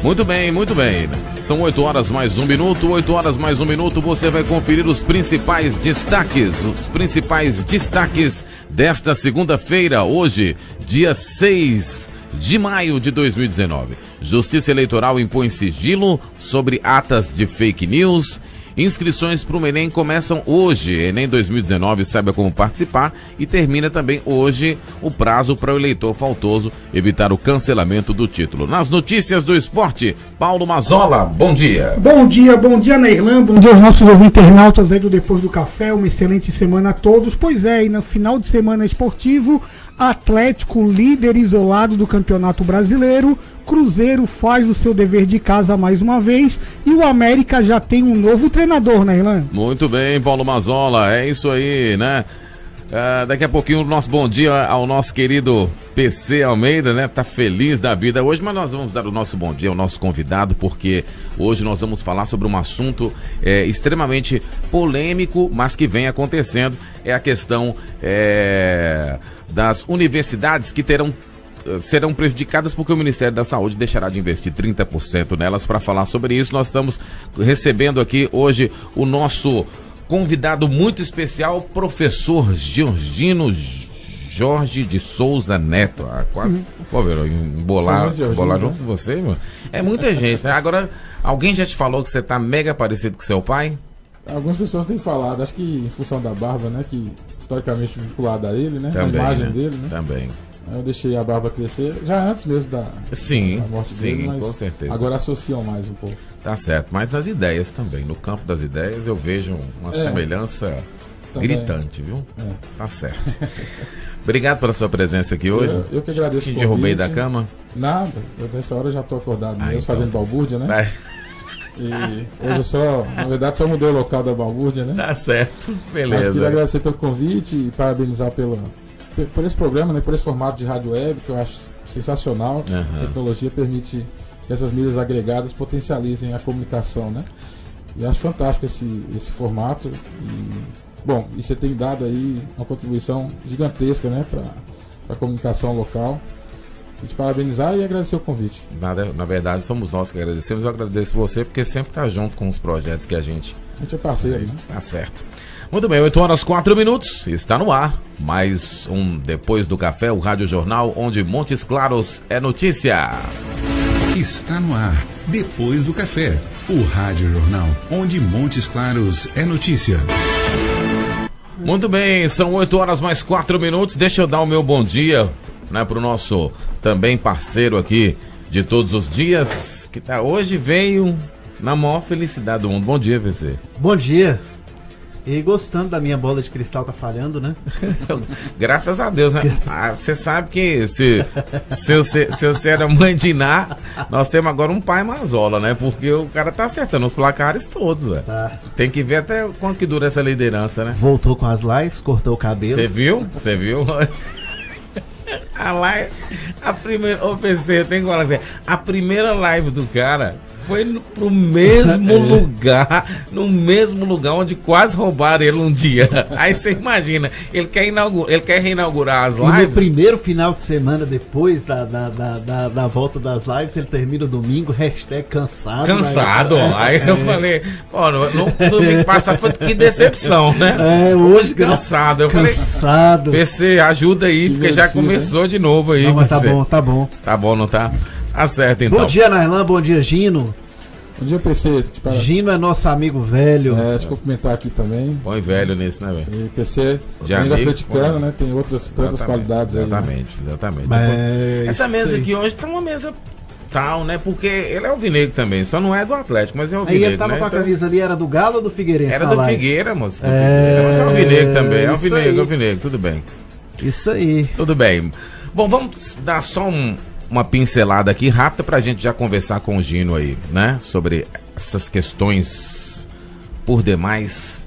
Muito bem, muito bem. São 8 horas mais 1 minuto, 8 horas mais 1 minuto, você vai conferir os principais destaques desta segunda-feira, hoje, dia 6 de maio de 2019. Justiça Eleitoral impõe sigilo sobre atas de fake news. Inscrições para o Enem começam hoje. Enem 2019, saiba como participar. E termina também hoje o prazo para o eleitor faltoso evitar o cancelamento do título. Nas notícias do esporte, Paulo Mazzola, bom dia. Bom dia, Nairlan. Bom dia aos nossos ouvintes internautas aí do Depois do Café. Uma excelente semana a todos. Pois é, e no final de semana esportivo, Atlético líder isolado do Campeonato Brasileiro, Cruzeiro faz o seu dever de casa mais uma vez e o América já tem um novo treinador, né, Irlan? Muito bem, Paulo Mazzola, é isso aí, né? Daqui a pouquinho o nosso bom dia ao nosso querido PC Almeida, né? Tá feliz da vida hoje, mas nós vamos dar o nosso bom dia ao nosso convidado, porque hoje nós vamos falar sobre um assunto extremamente polêmico, mas que vem acontecendo, é a questão das universidades que serão prejudicadas porque o Ministério da Saúde deixará de investir 30% nelas. Para falar sobre isso, nós estamos recebendo aqui hoje o nosso convidado muito especial, professor Georgino Jorge de Souza Neto. Quase, embolar junto com você, mano. É muita gente, né? Agora, alguém já te falou que você tá mega parecido com seu pai? Algumas pessoas têm falado, acho que em função da barba, né, que historicamente vinculada a ele, né, também, a imagem né? dele, né. Também. Eu deixei a barba crescer, já antes mesmo da morte dele, mas com certeza. Agora associam mais um pouco. Tá certo, mas nas ideias também, no campo das ideias eu vejo uma semelhança também gritante, viu? Tá certo. Obrigado pela sua presença aqui hoje. Eu que agradeço. Te derrubei da cama? Nada, nessa hora eu já tô acordado mesmo, então, fazendo balbúrdia, né? E hoje na verdade só mudei o local da balbúrdia, né? Tá certo, beleza. Mas queria agradecer pelo convite e parabenizar por esse programa, né? Por esse formato de rádio web, que eu acho sensacional. A tecnologia permite que essas mídias agregadas potencializem a comunicação, né? E acho fantástico esse formato. E você tem dado aí uma contribuição gigantesca, né? Para a comunicação local. E te parabenizar e agradecer o convite. Na verdade, somos nós que agradecemos. Eu agradeço você porque sempre está junto com os projetos que a gente é parceiro, né? Tá certo. Muito bem, 8 horas 4 minutos, está no ar. Mais um Depois do Café, o Rádio Jornal, onde Montes Claros é notícia. Está no ar, Depois do Café, o Rádio Jornal, onde Montes Claros é notícia. Muito bem, são 8 horas mais 4 minutos. Deixa eu dar o meu bom dia, né, pro nosso também parceiro aqui de todos os dias, que hoje veio na maior felicidade do mundo. Bom dia, VC. Bom dia. E gostando da minha bola de cristal tá falhando, né? Graças a Deus, né? Você sabe que se você era mãe de Iná, nós temos agora um pai Mazzola, né? Porque o cara tá acertando os placares todos, velho. Tá. Tem que ver até quanto que dura essa liderança, né? Voltou com as lives, cortou o cabelo. Você viu? A live, a primeira, PC, eu tenho que falar assim, a primeira live do cara foi pro mesmo lugar, no mesmo lugar onde quase roubaram ele um dia. Aí você imagina, ele quer reinaugurar as lives. E no primeiro final de semana, depois da volta das lives, ele termina o domingo, #cansado. Cansado, aí eu falei, no domingo passado foi que decepção, né? Hoje cansado. Eu cansado. Falei, PC, ajuda aí, porque já começou de novo aí. Não, mas tá bom. Tá bom, não tá? Tá certo, então. Bom dia, Nairlan, bom dia, Gino. Bom dia, PC. Gino é nosso amigo velho. Te cumprimentar aqui também. Põe velho nisso, né, velho? Sim, PC, além de atleticano, né? Tem outras qualidades aí. Exatamente. Mas essa mesa aqui hoje tá uma mesa tal, né? Porque ele é alvinegro também, só não é do Atlético, mas é alvinegro. Aí ele tava com a camisa ali, era do Galo ou do Figueirense? Era do Figueira, moço. Mas é alvinegro também, alvinegro, tudo bem. Isso aí. Tudo bem. Bom, vamos dar só uma pincelada aqui rápida pra gente já conversar com o Gino aí, né? Sobre essas questões por demais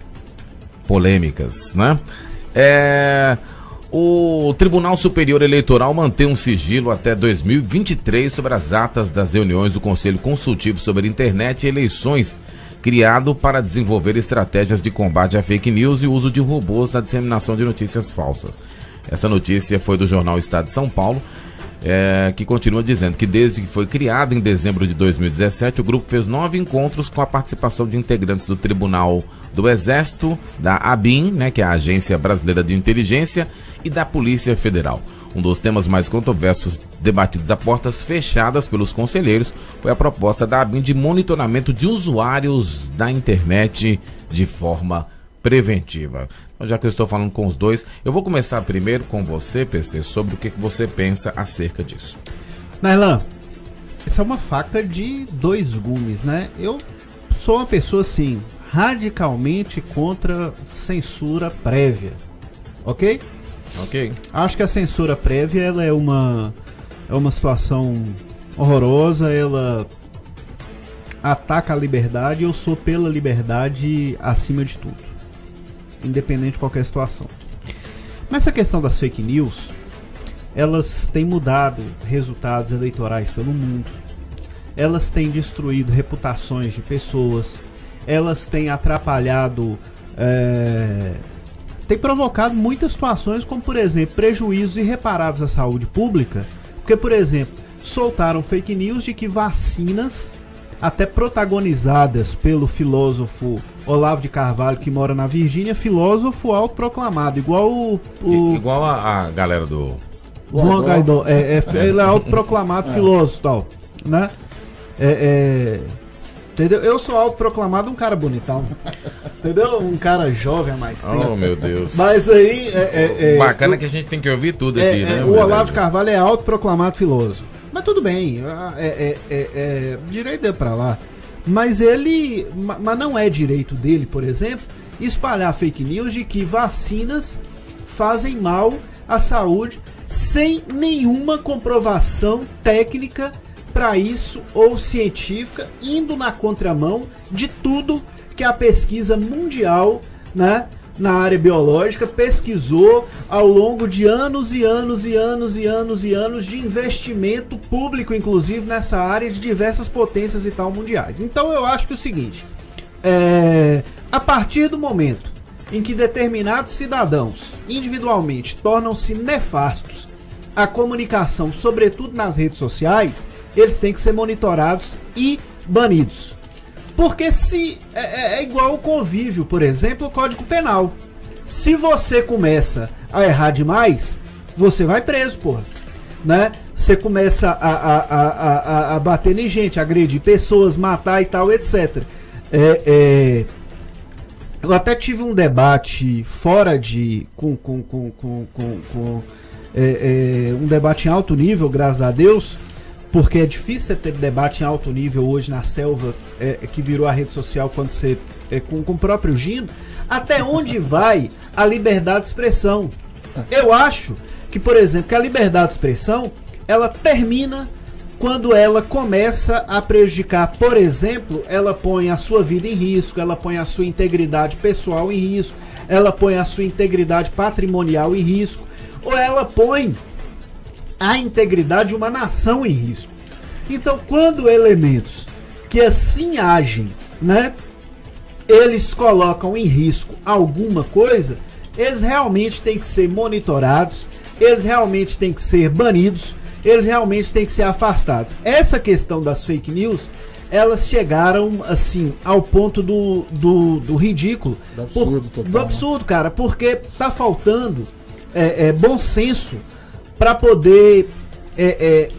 polêmicas, né? O Tribunal Superior Eleitoral mantém um sigilo até 2023 sobre as atas das reuniões do Conselho Consultivo sobre Internet e Eleições, criado para desenvolver estratégias de combate à fake news e uso de robôs na disseminação de notícias falsas. Essa notícia foi do jornal Estado de São Paulo. que continua dizendo que desde que foi criado em dezembro de 2017, o grupo fez 9 encontros com a participação de integrantes do Tribunal do Exército, da ABIN, né, que é a Agência Brasileira de Inteligência, e da Polícia Federal. Um dos temas mais controversos debatidos a portas fechadas pelos conselheiros foi a proposta da ABIN de monitoramento de usuários da internet de forma preventiva. Então, já que eu estou falando com os dois, eu vou começar primeiro com você, PC, sobre o que você pensa acerca disso. Nailan, isso é uma faca de 2 gumes, né? Eu sou uma pessoa, assim, radicalmente contra censura prévia, ok? Ok. Acho que a censura prévia, ela é uma situação horrorosa, ela ataca a liberdade, eu sou pela liberdade acima de tudo, independente de qualquer situação. Mas essa questão das fake news, elas têm mudado resultados eleitorais pelo mundo, elas têm destruído reputações de pessoas, elas têm atrapalhado, têm provocado muitas situações, como por exemplo, prejuízos irreparáveis à saúde pública, porque por exemplo, soltaram fake news de que vacinas, até protagonizadas pelo filósofo Olavo de Carvalho, que mora na Virgínia, filósofo autoproclamado, igual igual a galera do Juan Guaidó, ele é autoproclamado filósofo e tal, né? Entendeu? Eu sou autoproclamado um cara bonitão, entendeu? Um cara jovem há mais tempo. Oh, meu Deus. Mas aí... bacana que a gente tem que ouvir tudo aqui, né? O Olavo de Carvalho é autoproclamado filósofo. Mas tudo bem, direito dele pra lá. Mas mas não é direito dele, por exemplo, espalhar fake news de que vacinas fazem mal à saúde sem nenhuma comprovação técnica para isso ou científica, indo na contramão de tudo que a pesquisa mundial, né, na área biológica pesquisou ao longo de anos e anos e anos e anos e anos de investimento público, inclusive nessa área, de diversas potências e tal mundiais. Então eu acho que é o seguinte, a partir do momento em que determinados cidadãos individualmente tornam-se nefastos à comunicação, sobretudo nas redes sociais, eles têm que ser monitorados e banidos. Porque se é igual o convívio, por exemplo, o Código Penal. Se você começa a errar demais, você vai preso, porra. Né? Você começa a bater em gente, agredir pessoas, matar e tal, etc. Eu até tive um debate fora de... um debate em alto nível, graças a Deus, porque é difícil ter debate em alto nível hoje na selva, que virou a rede social quando você... com o próprio Gino. Até onde vai a liberdade de expressão? Eu acho que, por exemplo, que a liberdade de expressão, ela termina quando ela começa a prejudicar, por exemplo, ela põe a sua vida em risco, ela põe a sua integridade pessoal em risco, ela põe a sua integridade patrimonial em risco, ou ela põe a integridade de uma nação em risco. Então, quando elementos que assim agem, né, eles colocam em risco alguma coisa, eles realmente têm que ser monitorados, eles realmente têm que ser banidos, eles realmente têm que ser afastados. Essa questão das fake news, elas chegaram assim ao ponto do ridículo, do absurdo, cara, porque tá faltando bom senso para poder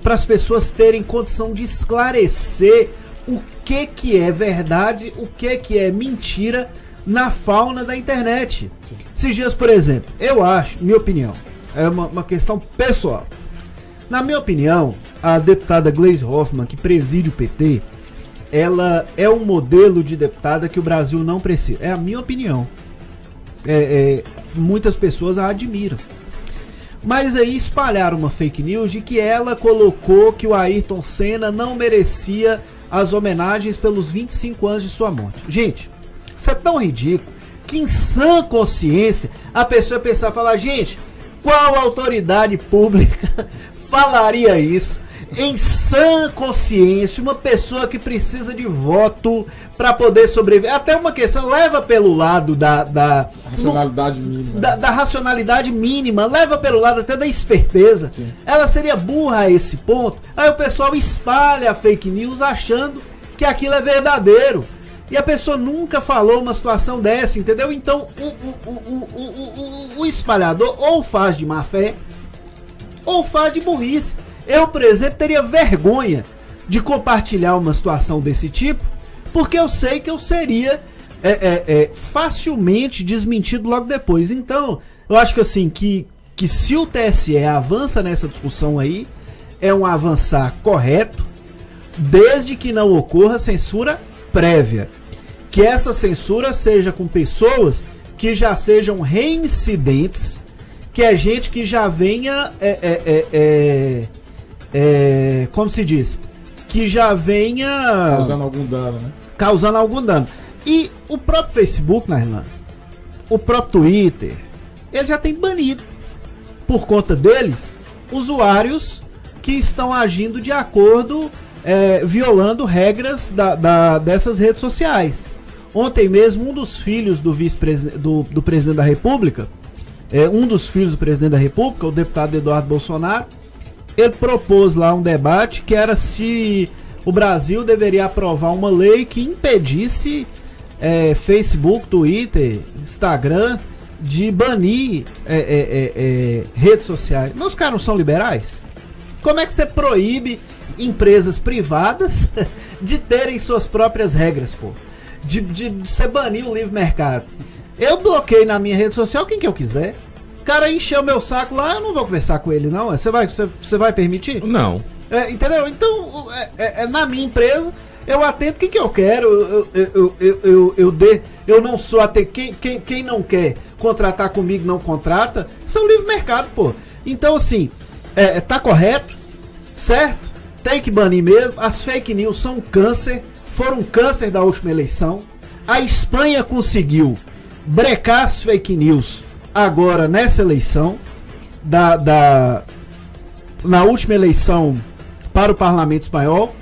para as pessoas terem condição de esclarecer o que é verdade, o que é mentira na fauna da internet. Sim. Esses dias, por exemplo, eu acho, minha opinião, é uma questão pessoal. Na minha opinião, a deputada Gleisi Hoffmann, que preside o PT, ela é um modelo de deputada que o Brasil não precisa. É a minha opinião. Muitas pessoas a admiram. Mas aí espalharam uma fake news de que ela colocou que o Ayrton Senna não merecia as homenagens pelos 25 anos de sua morte. Gente, isso é tão ridículo que em sã consciência a pessoa pensar e falar, gente, qual autoridade pública falaria isso em sã consciência, uma pessoa que precisa de voto para poder sobreviver, até uma questão, leva pelo lado da racionalidade mínima. Da racionalidade mínima, leva pelo lado até da esperteza. Sim. Ela seria burra a esse ponto. Aí o pessoal espalha a fake news achando que aquilo é verdadeiro. E a pessoa nunca falou uma situação dessa, entendeu? Então o espalhador ou faz de má fé ou faz de burrice. Eu, por exemplo, teria vergonha de compartilhar uma situação desse tipo, porque eu sei que eu seria facilmente desmentido logo depois. Então, eu acho que assim, que se o TSE avança nessa discussão aí, é um avançar correto, desde que não ocorra censura prévia. Que essa censura seja com pessoas que já sejam reincidentes, que é gente que já venha, como se diz, que já venha causando algum dano, né? Causando algum dano. E o próprio Facebook, na Irlanda, o próprio Twitter, ele já tem banido, por conta deles, usuários que estão agindo de acordo, violando regras dessas redes sociais. Ontem mesmo, um dos filhos do vice-presidente do presidente da República, o deputado Eduardo Bolsonaro, ele propôs lá um debate que era se o Brasil deveria aprovar uma lei que impedisse Facebook, Twitter, Instagram de banir redes sociais. Mas os caras não são liberais? Como é que você proíbe empresas privadas de terem suas próprias regras, pô? De você banir o livre mercado? Eu bloqueio na minha rede social quem que eu quiser. O cara encheu meu saco lá, eu não vou conversar com ele, não. Você vai permitir? Não. Entendeu? Então, na minha empresa, eu atendo quem que eu quero. Eu não sou até quem não quer contratar comigo, não contrata. Isso é um livre mercado, pô. Então, assim, tá correto, certo? Tem que banir mesmo. As fake news são um câncer. Foram um câncer da última eleição. A Espanha conseguiu brecar as fake news agora nessa eleição. Na última eleição para o Parlamento Espanhol.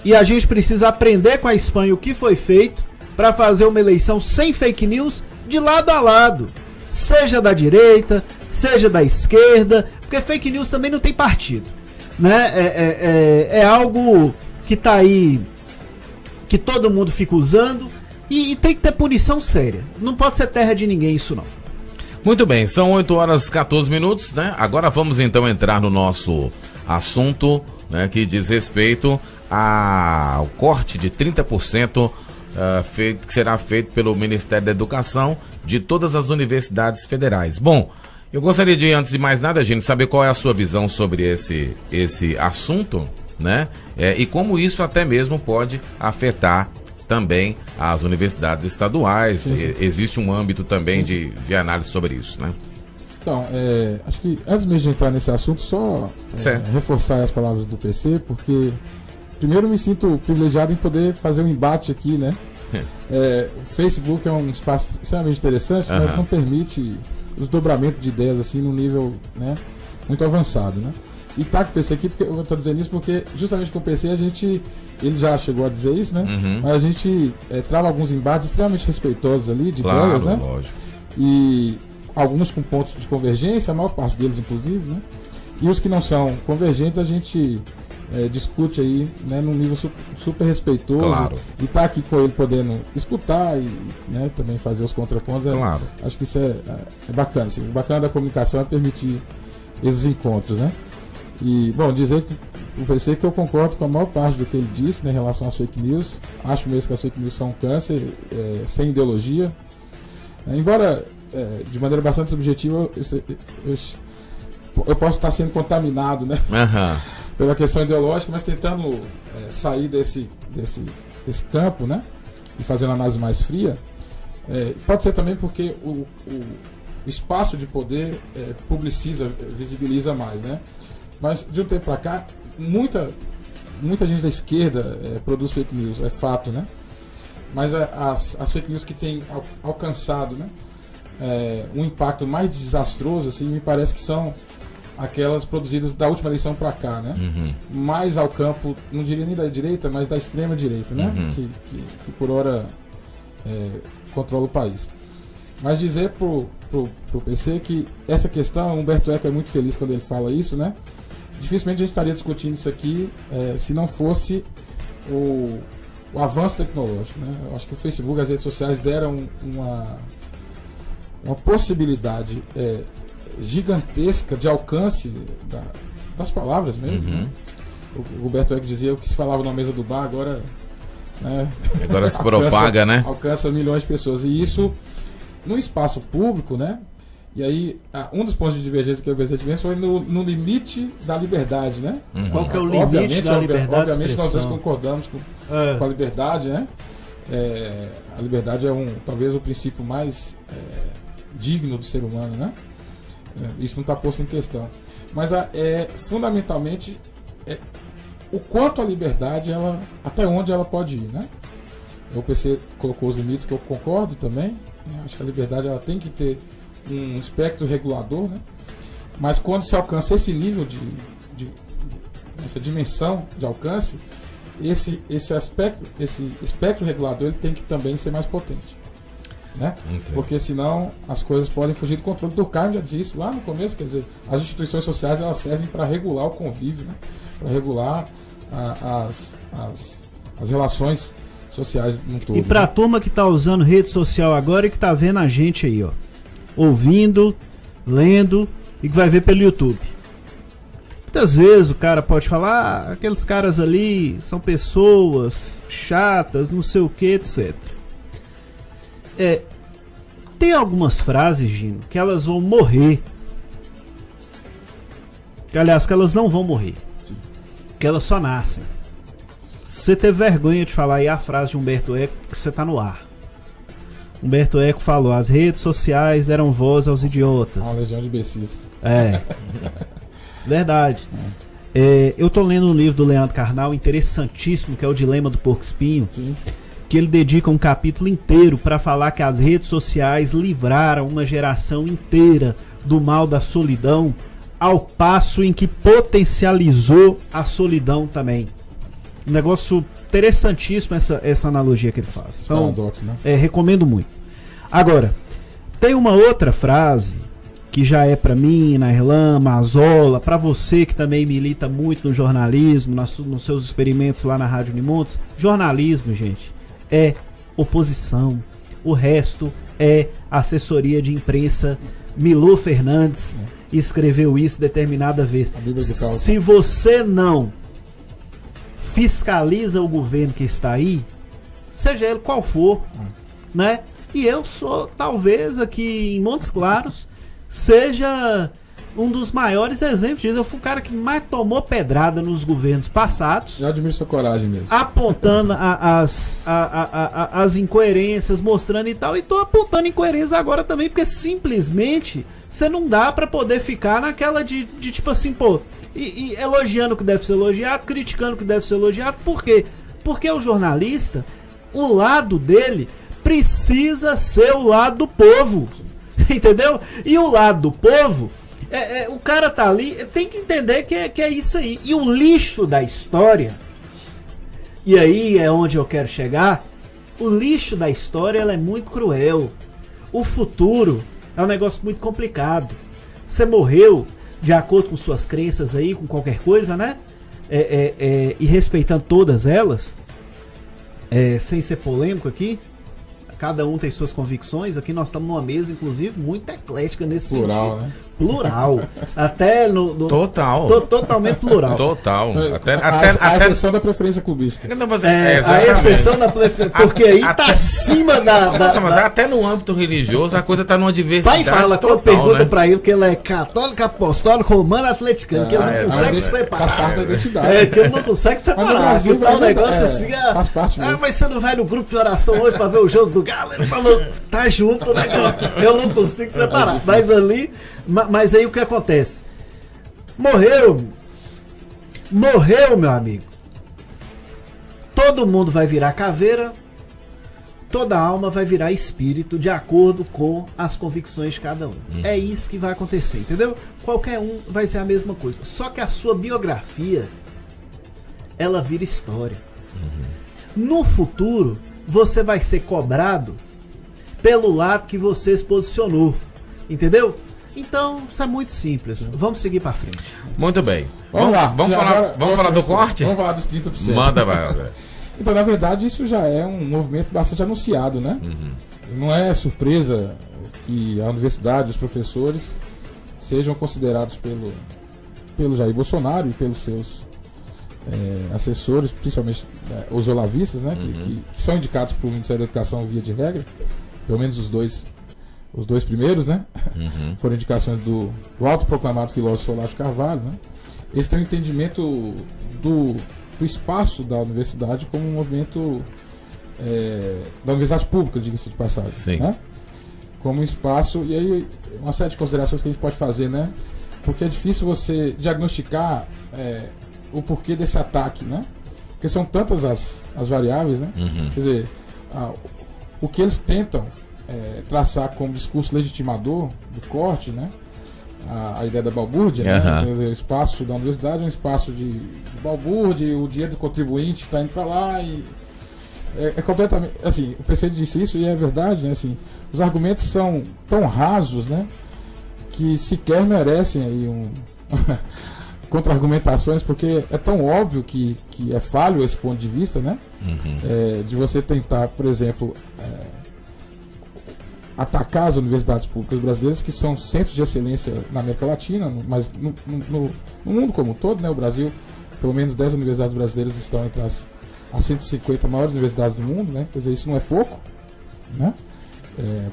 E a gente precisa aprender com a Espanha o que foi feito para fazer uma eleição sem fake news de lado a lado. Seja da direita, seja da esquerda. Porque fake news também não tem partido, né? É algo que tá aí, que todo mundo fica usando, e tem que ter punição séria. Não pode ser terra de ninguém isso não. Muito bem, são 8h14, né? Agora vamos então entrar no nosso assunto, né, que diz respeito ao corte de 30% que será feito pelo Ministério da Educação de todas as universidades federais. Bom, eu gostaria de, antes de mais nada, gente, saber qual é a sua visão sobre esse assunto, né? E como isso até mesmo pode afetar também as universidades estaduais. Sim. Existe um âmbito também de análise sobre isso, né? Então, acho que antes mesmo de entrar nesse assunto, só reforçar as palavras do PC, porque primeiro eu me sinto privilegiado em poder fazer um embate aqui, né? O Facebook é um espaço extremamente interessante, mas não permite os dobramentos de ideias assim num nível, né, muito avançado, né? E tá com o PC aqui, porque eu tô dizendo isso porque justamente com o PC ele já chegou a dizer isso, né? Mas a gente trava alguns embates extremamente respeitosos ali, de ideias, né? Lógico. E alguns com pontos de convergência, a maior parte deles inclusive, né? E os que não são convergentes a gente discute aí, né, num nível super respeitoso. Claro. E tá aqui com ele podendo escutar e, né, também fazer os contrapontos. Claro. Acho que isso é bacana. Assim. O bacana da comunicação é permitir esses encontros, né? E, bom, dizer que eu pensei que eu concordo com a maior parte do que ele disse, né, em relação às fake news. Acho mesmo que as fake news são um câncer, sem ideologia. Embora, de maneira bastante subjetiva, eu posso estar sendo contaminado, né? Pela questão ideológica, mas tentando sair desse campo, né? E fazer uma análise mais fria. Pode ser também porque o espaço de poder publiciza, visibiliza mais, né? Mas de um tempo para cá, muita gente da esquerda produz fake news, é fato, né? Mas as fake news que têm alcançado, né, um impacto mais desastroso, assim, me parece que são aquelas produzidas da última eleição para cá, né? Mais ao campo, não diria nem da direita, mas da extrema direita, né? Que por hora controla o país. Mas dizer pro PC que essa questão, Humberto Eco é muito feliz quando ele fala isso, né? Dificilmente a gente estaria discutindo isso aqui se não fosse o avanço tecnológico, né? Eu acho que o Facebook, as redes sociais deram uma possibilidade gigantesca de alcance das palavras mesmo. Né? O Humberto Eco dizia o que se falava na mesa do bar, agora... Né? Agora se propaga, né? Alcança milhões de pessoas. E isso, no espaço público, né? E aí, um dos pontos de divergência que eu vejo foi no limite da liberdade, né? Qual que é o limite da liberdade? Obviamente nós dois concordamos com a liberdade, né? A liberdade é talvez o princípio mais digno do ser humano, né? Isso não está posto em questão. Mas fundamentalmente o quanto a liberdade, até onde ela pode ir, né? O PC colocou os limites que eu concordo também. Né? Acho que a liberdade ela tem que ter um espectro regulador, né? Mas quando se alcança esse nível essa dimensão de alcance, esse espectro regulador ele tem que também ser mais potente, né? Porque senão as coisas podem fugir do controle. Durkheim já dizia isso lá no começo, quer dizer, as instituições sociais elas servem para regular o convívio, né? Para regular as relações sociais no todo. E para a turma que está usando rede social agora e que está vendo a gente aí, ó, ouvindo, lendo e que vai ver pelo YouTube. Muitas vezes o cara pode falar, aqueles caras ali são pessoas chatas, não sei o que, etc. Tem algumas frases, Gino, que elas vão morrer. Aliás, que elas não vão morrer. Sim. Que elas só nascem. Você teve vergonha de falar aí a frase de Humberto Eco que você tá no ar. Humberto Eco falou, as redes sociais deram voz aos idiotas. Uma legião de imbecis. Verdade. Eu tô lendo um livro do Leandro Carnal, interessantíssimo, que é o Dilema do Porco Espinho. Sim. Que ele dedica um capítulo inteiro para falar que as redes sociais livraram uma geração inteira do mal da solidão, ao passo em que potencializou a solidão também. Um negócio interessantíssimo essa analogia que ele faz. Então, paradoxo, né? Recomendo muito. Agora, tem uma outra frase que já é para mim, na Irlã, Mazola, para você que também milita muito no jornalismo, nos seus experimentos lá na Rádio Unimontes. Jornalismo, gente, é oposição. O resto é assessoria de imprensa. Milô Fernandes escreveu isso determinada vez. Se você não fiscaliza o governo que está aí, seja ele qual for, né? E eu sou, talvez, aqui em Montes Claros, seja um dos maiores exemplos disso. Eu fui o cara que mais tomou pedrada nos governos passados. Eu admiro sua coragem mesmo. Apontando as incoerências, mostrando e tal. E tô apontando incoerências agora também, porque simplesmente você não dá pra poder ficar naquela de tipo assim, pô, e elogiando o que deve ser elogiado, criticando o que deve ser elogiado. Por quê? Porque o jornalista, o lado dele precisa ser o lado do povo. Entendeu? E o lado do povo, o cara tá ali, tem que entender que é isso aí. E o lixo da história, e aí é onde eu quero chegar, o lixo da história ela é muito cruel. O futuro é um negócio muito complicado. Você morreu de acordo com suas crenças aí, com qualquer coisa, né? E respeitando todas elas, sem ser polêmico aqui. Cada um tem suas convicções. Aqui nós estamos numa mesa, inclusive, muito eclética nesse plural, sentido. Né? Plural. Até no total. Totalmente plural. Total. A exceção da preferência clubística. A exceção da preferência. Porque aí tá acima da. Mas até no âmbito religioso a coisa tá numa diversidade. Pai fala, total, quando pergunta, né, pra ele que ele é católico, apostólico, romano, atleticano, que ele não consegue separar. Faz parte da identidade. Que ele não consegue separar. Que tá um negócio assim. Faz parte mesmo. Mas você não vai no grupo de oração hoje pra ver o jogo do Galo? Ele falou, tá junto o negócio. Eu não consigo separar. Mas ali. Mas aí o que acontece? Morreu, meu amigo. Todo mundo vai virar caveira. toda alma vai virar espírito de acordo com as convicções de cada um. É isso que vai acontecer, entendeu? Qualquer um vai ser a mesma coisa. Só que a sua biografia, ela vira história. No futuro, você vai ser cobrado pelo lado que você se posicionou. Entendeu? Então, isso é muito simples. Vamos seguir pra frente. Muito bem. Vamos lá. Vamos falar do corte? Vamos falar dos 30%. Manda, vai. Então, na verdade, isso já é um movimento bastante anunciado, né? Não é surpresa que a universidade, os professores, sejam considerados pelo Jair Bolsonaro e pelos seus assessores, principalmente os olavistas, né? Que são indicados para o Ministério da Educação via de regra, pelo menos os dois primeiros, né? Foram indicações do autoproclamado filósofo Olavo de Carvalho, né? Eles têm um entendimento do espaço da universidade como um movimento da universidade pública, diga-se de passagem. Sim. Né? Como um espaço, e aí uma série de considerações que a gente pode fazer, né? Porque é difícil você diagnosticar o porquê desse ataque, né? Porque são tantas as variáveis, né? Quer dizer, o que eles tentam traçar como discurso legitimador do corte, né? A ideia da balbúrdia, né? Quer dizer, o espaço da universidade é um espaço de balbúrdia, o dinheiro do contribuinte está indo para lá e é completamente, assim, o PC disse isso e é verdade, né? Assim, os argumentos são tão rasos, né? Que sequer merecem aí contra-argumentações, porque é tão óbvio que é falho esse ponto de vista, né? De você tentar, por exemplo, atacar as universidades públicas brasileiras, que são centros de excelência na América Latina, mas no mundo como um todo, né? O Brasil, pelo menos 10 universidades brasileiras estão entre as 150 maiores universidades do mundo, né? Quer dizer, isso não é pouco, né?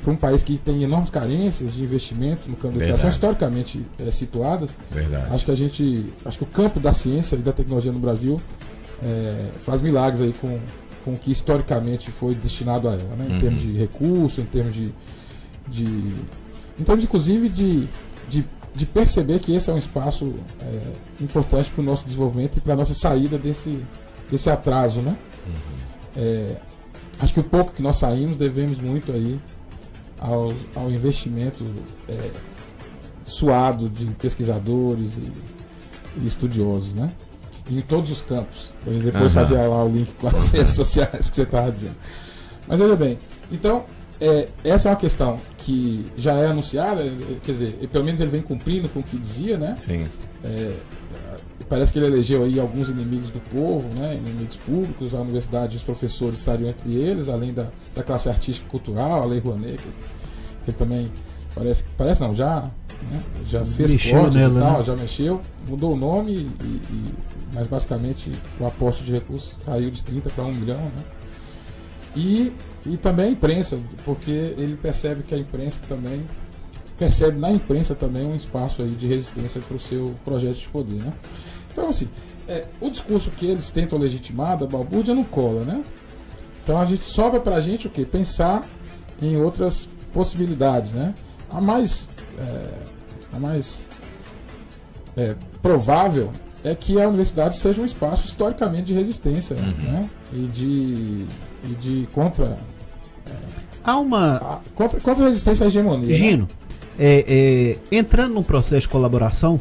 Para um país que tem enormes carências de investimento no campo da educação, historicamente situadas. Acho que o campo da ciência e da tecnologia no Brasil faz milagres aí com o que historicamente foi destinado a ela, né? Em termos de recurso, em termos inclusive de perceber que esse é um espaço importante para o nosso desenvolvimento e para a nossa saída desse atraso, né? Acho que o pouco que nós saímos devemos muito aí ao investimento suado de pesquisadores e estudiosos, né? Em todos os campos. Para gente depois fazer lá o link com as redes sociais que você estava dizendo. Mas veja bem, então essa é uma questão que já é anunciada, quer dizer, pelo menos ele vem cumprindo com o que dizia, né? Sim. Parece que ele elegeu aí alguns inimigos do povo, né? Inimigos públicos, a universidade e os professores estariam entre eles, além da classe artística e cultural, a Lei Rouanet, que ele também parece não, já fez cortes e tal, né? Já mexeu, mudou o nome, mas basicamente o aporte de recursos caiu de 30 para 1 milhão, né? E também a imprensa, porque ele percebe que a imprensa também percebe na imprensa também um espaço aí de resistência para o seu projeto de poder, né? Então, assim, o discurso que eles tentam legitimar da balbúrdia não cola, né? Então a gente sobra pra gente o quê? Pensar em outras possibilidades, né? A mais provável é que a universidade seja um espaço historicamente de resistência, né? E de contra a resistência à hegemonia. Gino, entrando num processo de colaboração,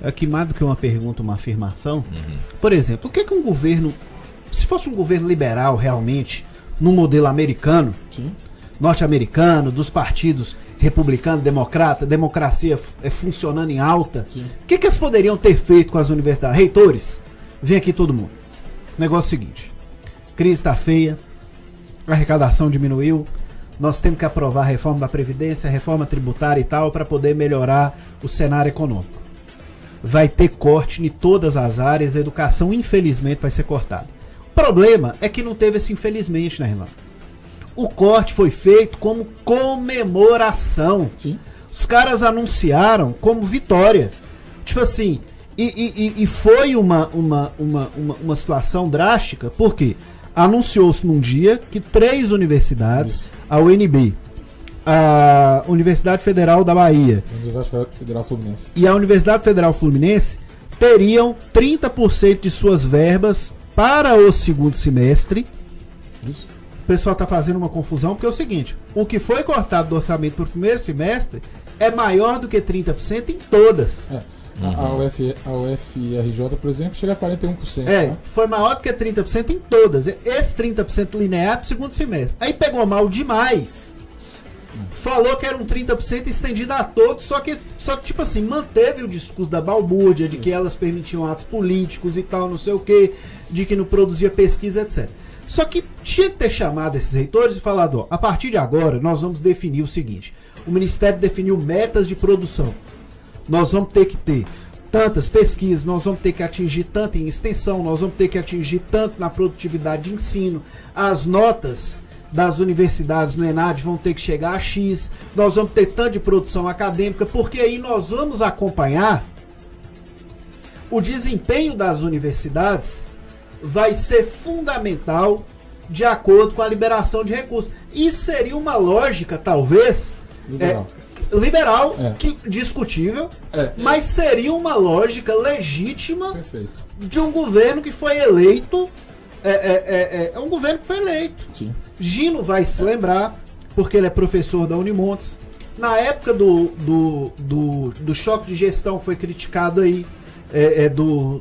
aqui mais do que uma pergunta, uma afirmação. Por exemplo, o que um governo, se fosse um governo liberal realmente, no modelo americano, norte-americano, dos partidos republicano, democrata, democracia funcionando em alta, o que eles poderiam ter feito com as universidades? Reitores, vem aqui todo mundo. O negócio é o seguinte: crise está feia, a arrecadação diminuiu, nós temos que aprovar a reforma da Previdência, a reforma tributária e tal, para poder melhorar o cenário econômico. Vai ter corte em todas as áreas, a educação infelizmente vai ser cortada. O problema é que não teve esse infelizmente, né, Irlanda? O corte foi feito como comemoração. Os caras anunciaram como vitória. Tipo assim, e foi uma situação drástica, porque anunciou-se num dia que 3 universidades, a UNB, a Universidade Federal da Bahia e a Universidade Federal Fluminense teriam 30% de suas verbas para o segundo semestre Isso. O pessoal está fazendo uma confusão, porque é o seguinte, o que foi cortado do orçamento para o primeiro semestre é maior do que 30% em todas. A UFRJ, por exemplo, chega a 41%. Tá? Foi maior do que 30% em todas. Esse 30% linear para o segundo semestre. Aí pegou mal demais. Falou que era um 30% estendido a todos, só que tipo assim, manteve o discurso da balbúrdia, de que elas permitiam atos políticos e tal, não sei o que, de que não produzia pesquisa, etc. Só que tinha que ter chamado esses reitores e falado, ó, a partir de agora nós vamos definir o seguinte, o Ministério definiu metas de produção, nós vamos ter que ter tantas pesquisas, nós vamos ter que atingir tanto em extensão, nós vamos ter que atingir tanto na produtividade de ensino, as notas das universidades no ENAD vão ter que chegar a X, nós vamos ter tanto de produção acadêmica, porque aí nós vamos acompanhar o desempenho das universidades, vai ser fundamental de acordo com a liberação de recursos. Isso seria uma lógica, talvez, liberal, discutível, mas seria uma lógica legítima de um governo que foi eleito. É um governo que foi eleito. Sim. Gino vai se lembrar, porque ele é professor da Unimontes. Na época do choque de gestão foi criticado aí, do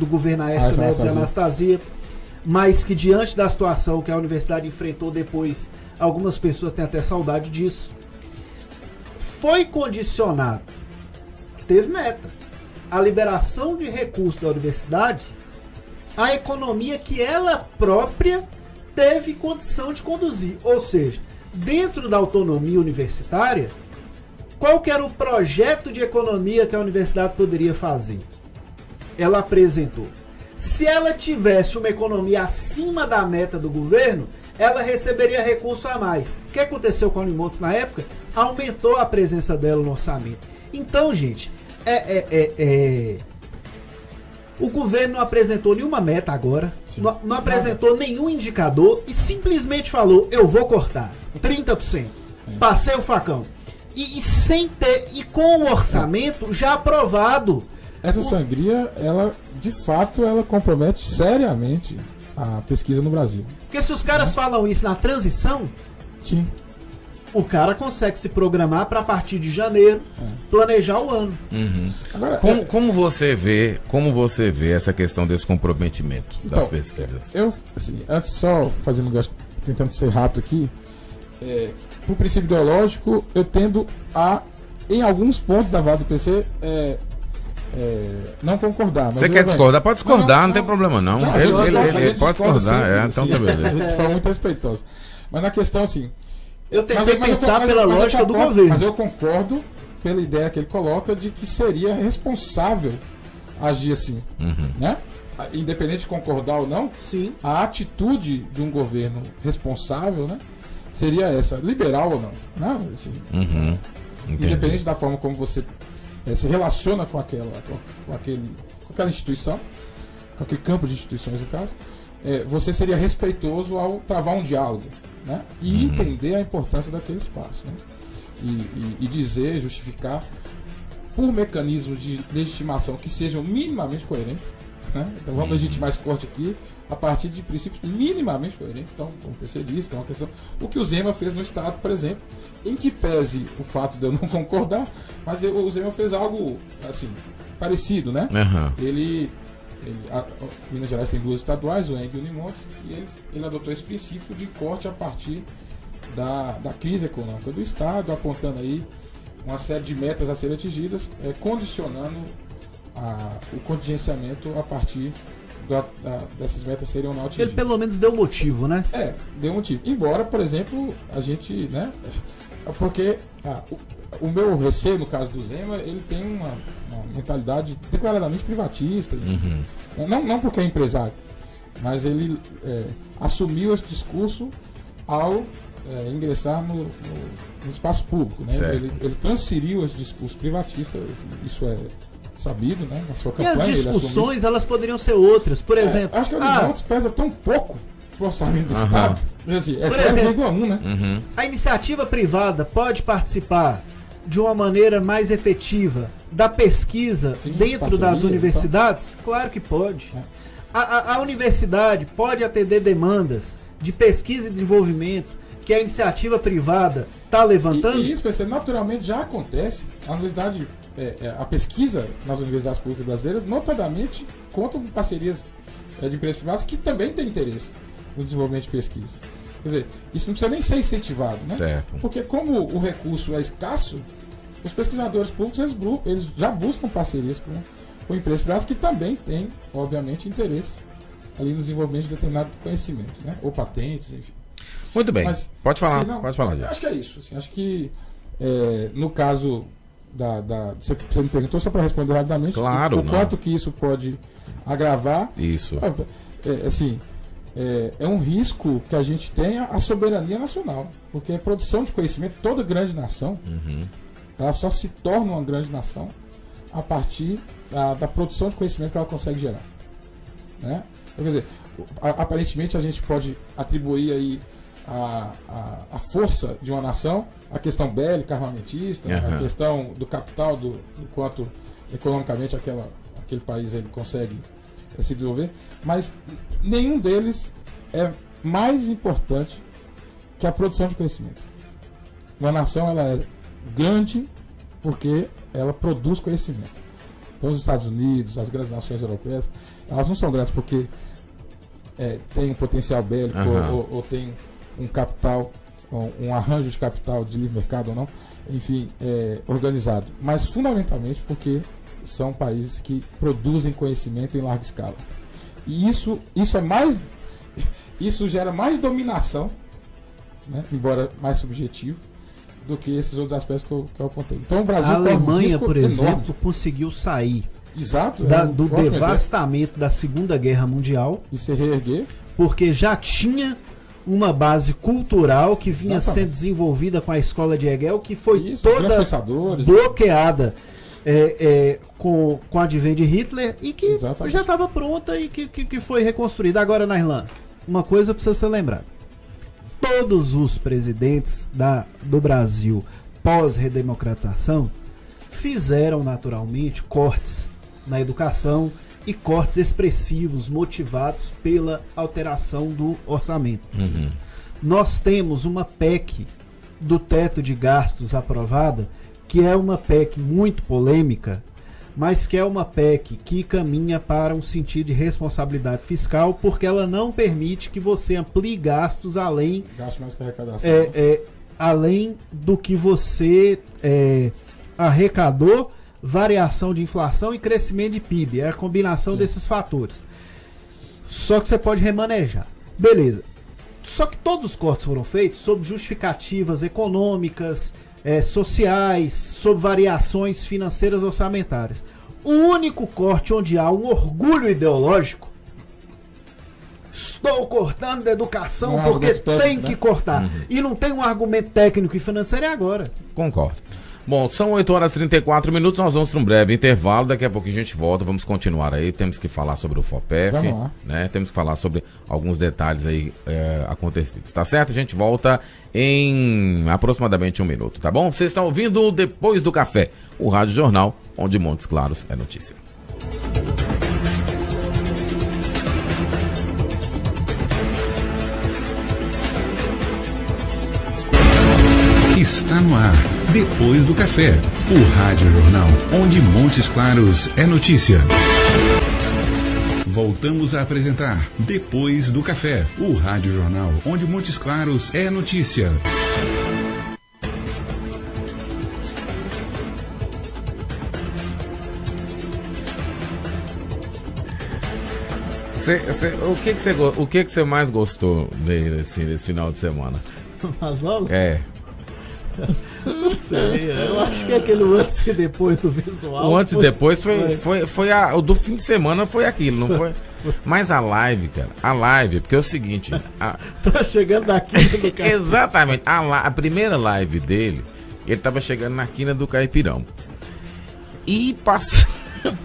governo Aécio Neves e Anastasia, mas que diante da situação que a universidade enfrentou depois, algumas pessoas têm até saudade disso, foi condicionado, teve meta, a liberação de recursos da universidade, a economia que ela própria teve condição de conduzir. Ou seja, dentro da autonomia universitária, qual que era o projeto de economia que a universidade poderia fazer? Ela apresentou. Se ela tivesse uma economia acima da meta do governo, ela receberia recurso a mais. O que aconteceu com a Unimontes na época? Aumentou a presença dela no orçamento. Então, gente, o governo não apresentou nenhuma meta agora, não apresentou nenhum indicador e simplesmente falou, eu vou cortar 30%, passei o facão. E sem ter, e com o orçamento já aprovado. Essa sangria, ela, de fato, ela compromete seriamente a pesquisa no Brasil. Porque se os caras falam isso na transição, sim, o cara consegue se programar para a partir de janeiro planejar o ano. Uhum. Agora, como você vê essa questão desse comprometimento das pesquisas? Eu, assim, antes só fazendo tentando ser rápido aqui, por princípio ideológico, eu tendo a, em alguns pontos da vaga do PC, não concordar. Você quer discordar? Pode discordar, não tem problema não. Ele pode discordar, então tá beleza. A gente fala muito respeitosa. Mas na questão, assim, eu tentei pensar pela lógica do governo. Mas eu concordo pela ideia que ele coloca de que seria responsável agir assim, né? Independente de concordar ou não, sim, a atitude de um governo responsável, né, seria essa, liberal ou não, né? Assim, independente da forma como você se relaciona com aquela instituição, com aquele campo de instituições no caso, você seria respeitoso ao travar um diálogo, né? E entender a importância daquele espaço, né? E dizer, justificar por mecanismos de legitimação que sejam minimamente coerentes, né? Então vamos legitimar esse corte aqui a partir de princípios minimamente coerentes. Então, como o PC disse, então, uma questão, o que o Zema fez no Estado, por exemplo, em que pese o fato de eu não concordar, mas o Zema fez algo assim, parecido, né? Minas Gerais tem duas estaduais, o ENG e o Unimontes, e ele adotou esse princípio de corte a partir da crise econômica do Estado, apontando aí uma série de metas a serem atingidas, condicionando o contingenciamento a partir dessas metas serem ou não atingidas. Ele pelo menos deu motivo, né? Deu motivo. Embora, por exemplo, a gente, né? Porque o meu receio, no caso do Zema, ele tem uma mentalidade declaradamente privatista. Não porque é empresário, mas ele assumiu esse discurso ao ingressar no espaço público, né? Ele transferiu esse discurso privatista, isso é sabido, né? Na sua campanha. E as discussões, elas poderiam ser outras, por exemplo. Acho que o Unimontes pesa tão pouco pro orçamento do Estado. Assim, é 0,1, né? A iniciativa privada pode participar de uma maneira mais efetiva da pesquisa dentro das universidades? Claro que pode. A universidade pode atender demandas de pesquisa e desenvolvimento que a iniciativa privada está levantando? E isso, naturalmente, já acontece. A universidade, a pesquisa nas universidades públicas brasileiras, notadamente, conta com parcerias de empresas privadas que também têm interesse no desenvolvimento de pesquisa. Quer dizer, isso não precisa nem ser incentivado, né? Certo. Porque como o recurso é escasso, os pesquisadores públicos eles já buscam parcerias com empresas privadas que também têm, obviamente, interesse ali no desenvolvimento de determinado conhecimento, né? Ou patentes, enfim. Muito bem. Mas, pode falar, assim, pode falar. Já. Acho que é isso. Assim, acho que no caso você me perguntou só para responder rapidamente, claro, o quanto que isso pode agravar. Isso. É um risco que a gente tenha a soberania nacional, porque a produção de conhecimento, toda grande nação, ela só se torna uma grande nação a partir da produção de conhecimento que ela consegue gerar, né? Então, quer dizer, aparentemente a gente pode atribuir aí a força de uma nação, a questão bélica, armamentista, a questão do capital, do quanto economicamente aquele país ele consegue se desenvolver, mas nenhum deles é mais importante que a produção de conhecimento. Uma nação ela é grande porque ela produz conhecimento. Então os Estados Unidos, as grandes nações europeias, elas não são grandes porque tem um potencial bélico ou tem um capital, um arranjo de capital de livre mercado ou não, enfim, organizado. Mas fundamentalmente porque são países que produzem conhecimento em larga escala. E isso gera mais dominação, né, embora mais subjetivo, do que esses outros aspectos que eu apontei. Então o Brasil, a Alemanha, por exemplo, enorme. Conseguiu sair do devastamento da Segunda Guerra Mundial e se reerguer, porque já tinha uma base cultural que vinha sendo desenvolvida com a escola de Hegel, que foi toda bloqueada com o advento de Hitler e que já estava pronta e que foi reconstruída. Agora na Irlanda, uma coisa precisa ser lembrada: todos os presidentes do Brasil pós-redemocratização fizeram naturalmente cortes na educação e cortes expressivos motivados pela alteração do orçamento. Nós temos uma PEC do teto de gastos aprovada, que é uma PEC muito polêmica, mas que é uma PEC que caminha para um sentido de responsabilidade fiscal, porque ela não permite que você amplie gastos além, mais que arrecadação, além do que você arrecadou, variação de inflação e crescimento de PIB. É a combinação desses fatores. Só que você pode remanejar. Beleza. Só que todos os cortes foram feitos sob justificativas econômicas, sociais, sob variações financeiras orçamentárias. O único corte onde há um orgulho ideológico: estou cortando da educação porque tem que cortar. E não tem um argumento técnico e financeiro agora. Concordo. Bom, são 8h34, nós vamos para um breve intervalo, daqui a pouco a gente volta, vamos continuar aí, temos que falar sobre o FOPEF, né? Temos que falar sobre alguns detalhes aí acontecidos, tá certo? A gente volta em aproximadamente 1 minuto, tá bom? Vocês estão ouvindo Depois do Café, o Rádio Jornal, onde Montes Claros é notícia. Está no ar, Depois do Café, o Rádio Jornal, onde Montes Claros é notícia. Voltamos a apresentar Depois do Café, o Rádio Jornal, onde Montes Claros é notícia. O que você mais gostou desse final de semana? Mazola? Não sei, eu acho que é aquele antes e depois do visual. O antes e depois foi o do fim de semana foi aquilo, não foi? Mas a live, cara, porque é o seguinte... Tá chegando na quina do Caipirão. Exatamente, a primeira live dele, ele tava chegando na quina do Caipirão. E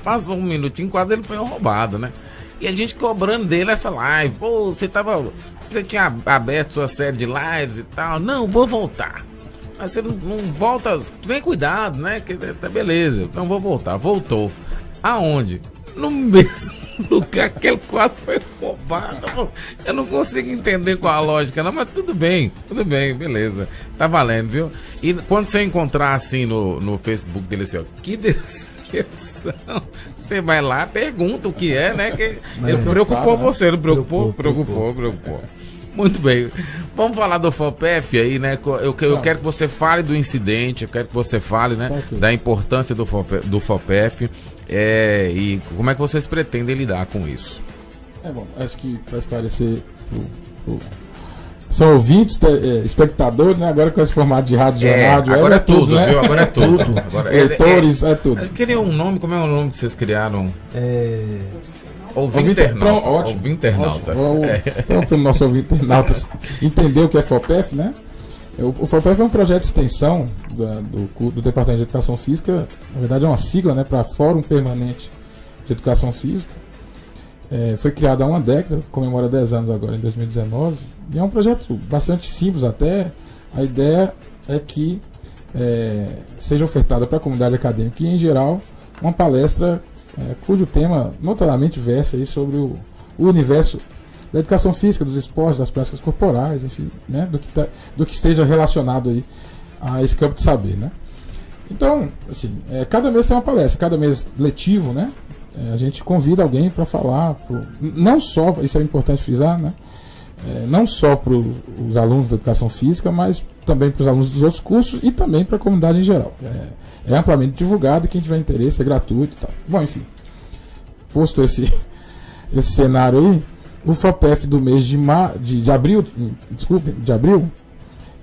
passou um minutinho, quase ele foi roubado, né? E a gente cobrando dele essa live. Pô, você tinha aberto sua série de lives e tal. Não, vou voltar. Mas você não volta, vem cuidado, né? Que tá beleza, então vou voltar. Voltou. Aonde? No mesmo Aquele quase foi roubado. Eu não consigo entender qual a lógica, não, mas tudo bem, beleza. Tá valendo, viu? E quando você encontrar assim no Facebook dele assim, ó, que decepção. Você vai lá, pergunta o que é, né? Que ele preocupou você, não preocupou? Preocupou. Muito bem. Vamos falar do FOPEF aí, né? Eu quero que você fale do incidente, eu quero que você fale, né, da importância do FOPEF e como é que vocês pretendem lidar com isso. Bom, acho que para esclarecer são ouvintes, espectadores, né? Agora com esse formato de rádio, agora é tudo, né? Viu? Agora é tudo. Leitores, é tudo. Eu queria um nome, como é o nome que vocês criaram? Ouvinternauta. Ótimo. Então, para o nosso ouvinternauta entender o que é FOPEF, né? O FOPEF é um projeto de extensão do Departamento de Educação Física. Na verdade, é uma sigla, né, para Fórum Permanente de Educação Física. Foi criado há uma década, comemora 10 anos agora, em 2019. E é um projeto bastante simples até. A ideia é que seja ofertada para a comunidade acadêmica e, em geral, uma palestra cujo tema notadamente versa aí sobre o universo da educação física, dos esportes, das práticas corporais, enfim, né, do que esteja relacionado aí a esse campo de saber, né? Então, assim, cada mês tem uma palestra, cada mês letivo, né? A gente convida alguém para falar, não só, isso é importante frisar, né? Não só para os alunos da educação física, mas também para os alunos dos outros cursos e também para a comunidade em geral. É amplamente divulgado e quem tiver interesse é gratuito e tal. Bom, enfim, posto esse cenário aí, o FOPEF do mês de abril,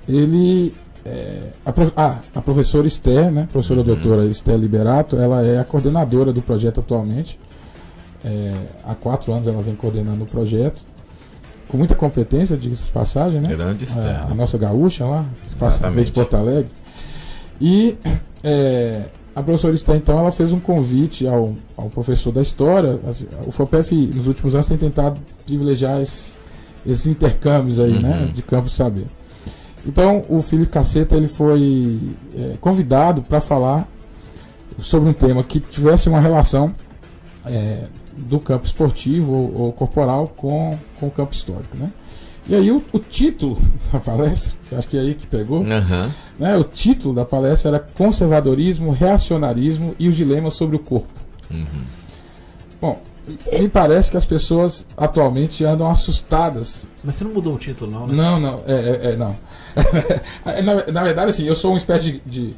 ele a professora Esther, né, professora doutora Esther Liberato, ela é a coordenadora do projeto atualmente. Há 4 anos ela vem coordenando o projeto. Com muita competência, diga-se de passagem, né? Grande Esther. A nossa gaúcha lá, que passa de Porto Alegre. E a professora Esther, então, ela fez um convite ao professor da história. O FOPEF, nos últimos anos, tem tentado privilegiar esses intercâmbios aí, né? De campo de saber. Então, o Felipe Caceta, ele foi convidado para falar sobre um tema que tivesse uma relação do campo esportivo ou corporal com o campo histórico, né? E aí o título da palestra, que acho que é aí que pegou, né? O título da palestra era Conservadorismo, Reacionarismo e os Dilemas sobre o Corpo. Bom, me parece que as pessoas atualmente andam assustadas. Mas você não mudou o título, não, né? Não. Na verdade, assim, eu sou uma espécie de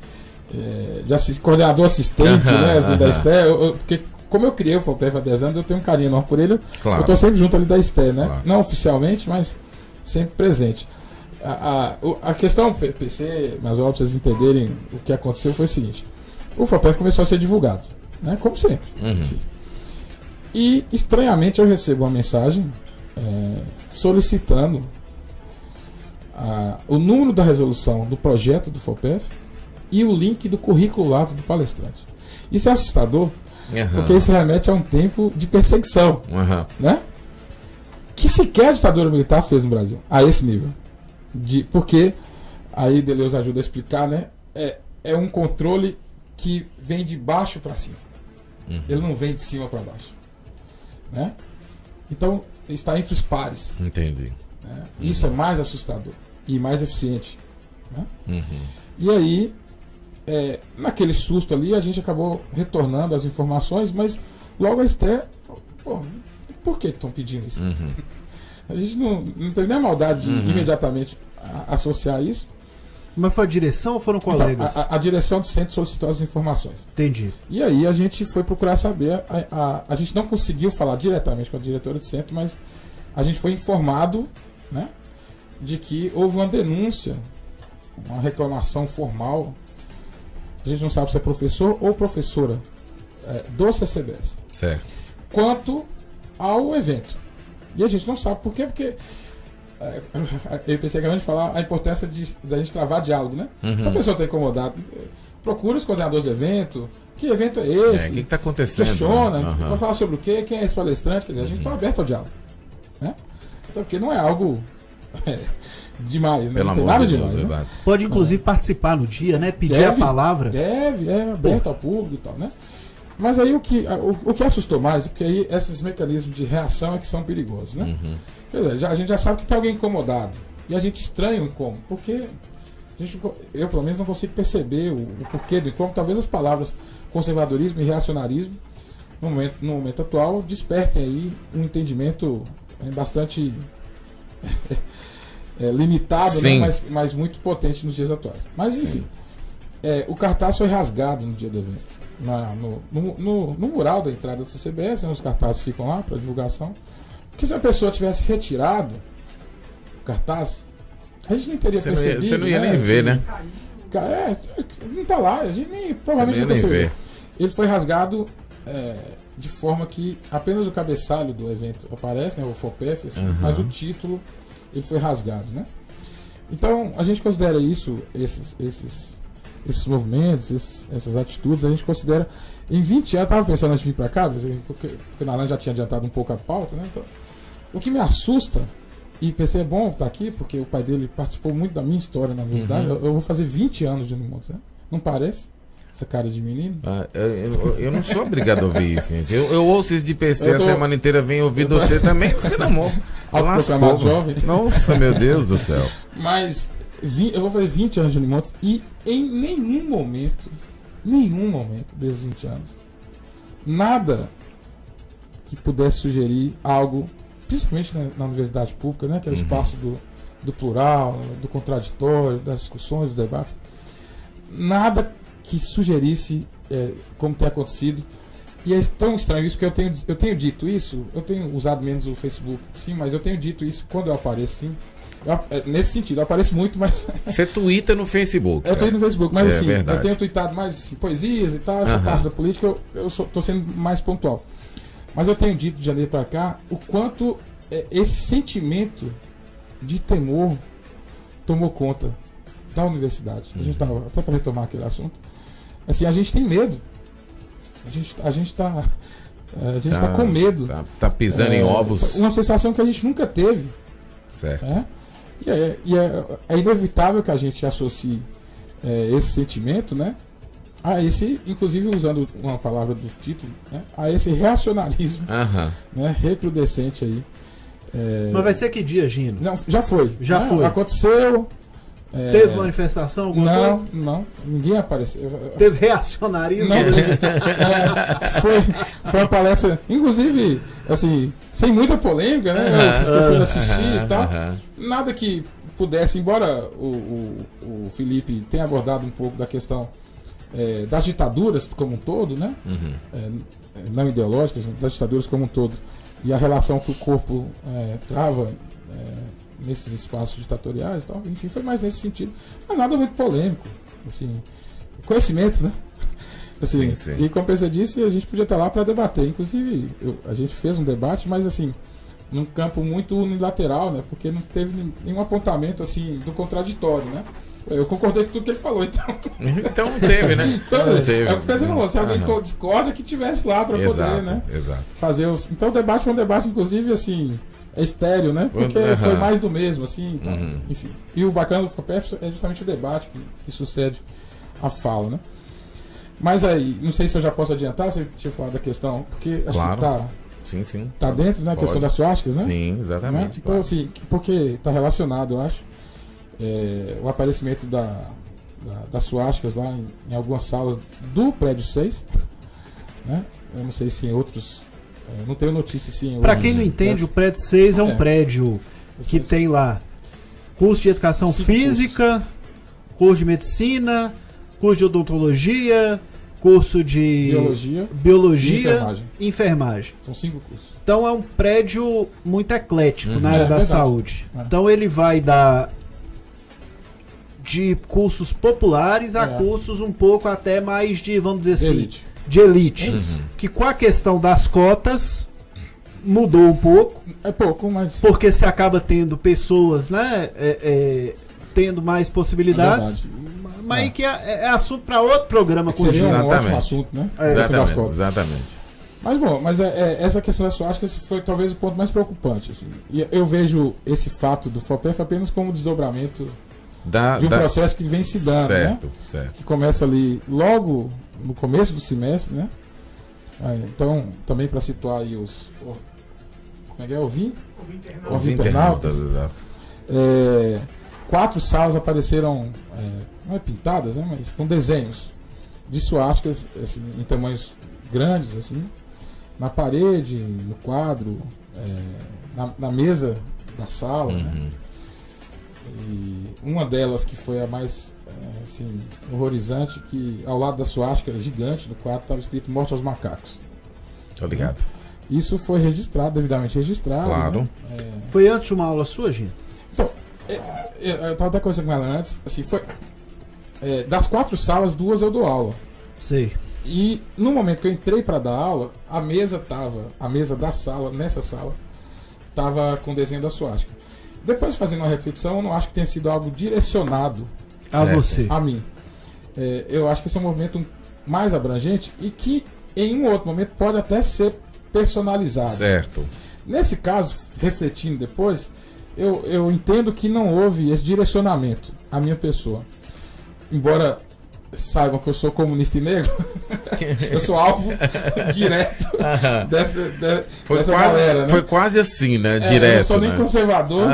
coordenador assistente, né, assim, da Esther, porque como eu criei o FOPEF há 10 anos, eu tenho um carinho enorme por ele. Claro. Eu estou sempre junto ali da Esther, né? Claro. Não oficialmente, mas sempre presente. A questão, PC, mas para vocês entenderem o que aconteceu, foi o seguinte: o FOPEF começou a ser divulgado, né? Como sempre. E, estranhamente, eu recebo uma mensagem solicitando o número da resolução do projeto do FOPEF e o link do currículo lato do palestrante. Isso é assustador, porque isso remete a um tempo de perseguição, né? Que sequer a ditadura militar fez no Brasil, a esse nível. Porque, aí Deleuze ajuda a explicar, né? É um controle que vem de baixo para cima. Ele não vem de cima para baixo, né? Então, está entre os pares. Entendi. Né? Isso é mais assustador e mais eficiente, né? E aí, naquele susto ali, a gente acabou retornando as informações, mas logo a Esther, por que estão pedindo isso? A gente não teve nem a maldade de imediatamente associar isso. Mas foi a direção ou foram colegas? Então, a direção do centro solicitou as informações. Entendi. E aí a gente foi procurar saber, a gente não conseguiu falar diretamente com a diretora do centro, mas a gente foi informado, né, de que houve uma denúncia, uma reclamação formal. A gente não sabe se é professor ou professora do CCBS. Certo. Quanto ao evento. E a gente não sabe por quê, porque eu pensei que a gente falar a importância da gente travar diálogo, né? Se a pessoa está incomodada, procura os coordenadores do evento. Que evento é esse? O que está acontecendo? Questiona, vai falar sobre o quê? Quem é esse palestrante? Quer dizer, a gente está aberto ao diálogo, né? Então, porque não é algo demais, né? Não tem nada demais, né? Pode inclusive participar no dia, né? Pedir a palavra. Deve, aberto ao público e tal, né? Mas aí o que assustou mais é porque aí esses mecanismos de reação é que são perigosos, né? Quer dizer, a gente já sabe que tem alguém incomodado. E a gente estranha o incômodo, porque eu pelo menos não consigo perceber o porquê do incômodo. Talvez as palavras conservadorismo e reacionarismo, no momento atual, despertem aí um entendimento bastante limitado, né? mas muito potente nos dias atuais. Mas enfim, o cartaz foi rasgado no dia do evento. No mural da entrada da CCBS, os cartazes ficam lá para divulgação. Porque se a pessoa tivesse retirado o cartaz, a gente nem teria percebido. Você não ia nem ver, né? Não tá lá, a gente provavelmente não percebeu. Ele foi rasgado de forma que apenas o cabeçalho do evento aparece, né, o FOPEF, assim, mas o título ele foi rasgado, né? Então a gente considera isso, esses movimentos, essas atitudes, a gente considera em 20 anos, eu estava pensando antes de vir para cá, porque o Nalan já tinha adiantado um pouco a pauta, né? Então, o que me assusta, e pensei, é bom estar aqui, porque o pai dele participou muito da minha história na universidade, eu vou fazer 20 anos de Unimontes, né? Não parece? Essa cara de menino? Eu não sou obrigado a ouvir isso, gente. Eu ouço isso de PC a semana inteira, venho ouvir você também, amor. Autoproclamado jovem. Nossa, meu Deus do céu. Mas eu vou fazer 20 anos de Unimontes e em nenhum momento desses 20 anos, nada que pudesse sugerir algo, principalmente na universidade pública, né, que é o espaço do plural, do contraditório, das discussões, dos debates, nada que sugerisse como tem acontecido. E é tão estranho isso, porque eu tenho dito isso, eu tenho usado menos o Facebook, sim, mas eu tenho dito isso quando eu apareço, sim. Nesse sentido, eu apareço muito, mas... Você tuita no Facebook. Eu tenho no Facebook, mas assim, verdade. eu tenho tuitado mais assim, poesias e tal, essa parte da política, eu estou sendo mais pontual. Mas eu tenho dito de janeiro para cá o quanto esse sentimento de temor tomou conta da universidade. A gente tava, até para retomar aquele assunto, assim, a gente tem medo. A gente tá com medo. Tá pisando em ovos. Uma sensação que a gente nunca teve. Certo. E é inevitável que a gente associe esse sentimento, né, a esse, inclusive usando uma palavra do título, né, a esse reacionarismo, né, recrudescente aí. Mas vai ser que dia, Gino? Não, já foi. Já foi. Aconteceu. Teve manifestação? Alguma coisa? Não. Ninguém apareceu. Teve reacionarismo? Foi uma palestra, inclusive, assim, sem muita polêmica, né? Eu esqueci de assistir e tal. Nada que pudesse, embora o Felipe tenha abordado um pouco da questão das ditaduras como um todo, né? Não ideológicas, das ditaduras como um todo. E a relação que o corpo trava nesses espaços ditatoriais e tal, enfim, foi mais nesse sentido, mas nada muito polêmico, assim, conhecimento, né? Assim, sim. E como você disse, a gente podia estar lá para debater, inclusive a gente fez um debate, mas assim, num campo muito unilateral, né? Porque não teve nenhum apontamento assim do contraditório, né? Eu concordei com tudo que ele falou, então. Então não teve, né? Não teve. É o que você falou, se alguém discorda, que tivesse lá para poder, né? Exato. Fazer os. Então o debate foi um debate, inclusive, assim, estéreo, né? Porque foi mais do mesmo, assim, então, enfim. E o bacana do FOPEF é justamente o debate que sucede a fala, né? Mas aí, não sei se eu já posso adiantar, você tinha falado da questão, porque acho que tá. Sim. Tá dentro, né? A questão das suásticas, né? Sim, exatamente. Né? Então, assim, porque tá relacionado, eu acho, o aparecimento das suásticas lá em algumas salas do prédio 6, né? Eu não sei se em outros. Não tenho notícia se em outros. Para quem não entende, o prédio 6 é um prédio que tem lá curso de educação física, curso de medicina, curso de odontologia, curso de biologia e enfermagem. São 5 cursos. Então é um prédio muito eclético na área da saúde. Então ele vai dar de cursos populares a cursos um pouco até mais de, vamos dizer assim, de elite. Que com a questão das cotas mudou um pouco. É pouco, mas... Porque se acaba tendo pessoas, né, tendo mais possibilidades. Mas aí que é assunto para outro programa. Seria um ótimo assunto, né? Exatamente. Mas bom, essa questão das suásticas foi talvez o ponto mais preocupante. Assim. E eu vejo esse fato do FOPEF apenas como desdobramento de um processo que vem se dando, certo. Que começa ali logo no começo do semestre, né? Então, também para situar aí os... Como é que é? Ouvir internautas, exato. 4 salas apareceram, não é pintadas, né, mas com desenhos de suásticas assim, em tamanhos grandes, assim, na parede, no quadro, na mesa da sala, né? E uma delas que foi a mais assim, horrorizante, que ao lado da suástica gigante do quadro estava escrito "Morte aos macacos". Tô ligado. Isso foi registrado, devidamente registrado. Claro. Né? Foi antes de uma aula sua, Gino? Então, eu estava até conversando com ela antes, assim, foi das 4 salas, 2 eu dou aula. Sei. E no momento que eu entrei para dar aula, a mesa da sala, nessa sala, estava com o desenho da suástica. Depois, fazendo uma reflexão, eu não acho que tenha sido algo direcionado A você. a mim. Eu acho que esse é um movimento mais abrangente e que em um outro momento pode até ser personalizado. Certo. Nesse caso, refletindo depois, eu entendo que não houve esse direcionamento à minha pessoa. Embora saibam que eu sou comunista e negro, eu sou alvo direto dessa galera, né? Foi quase assim, né? Direto. Eu não sou nem né? conservador.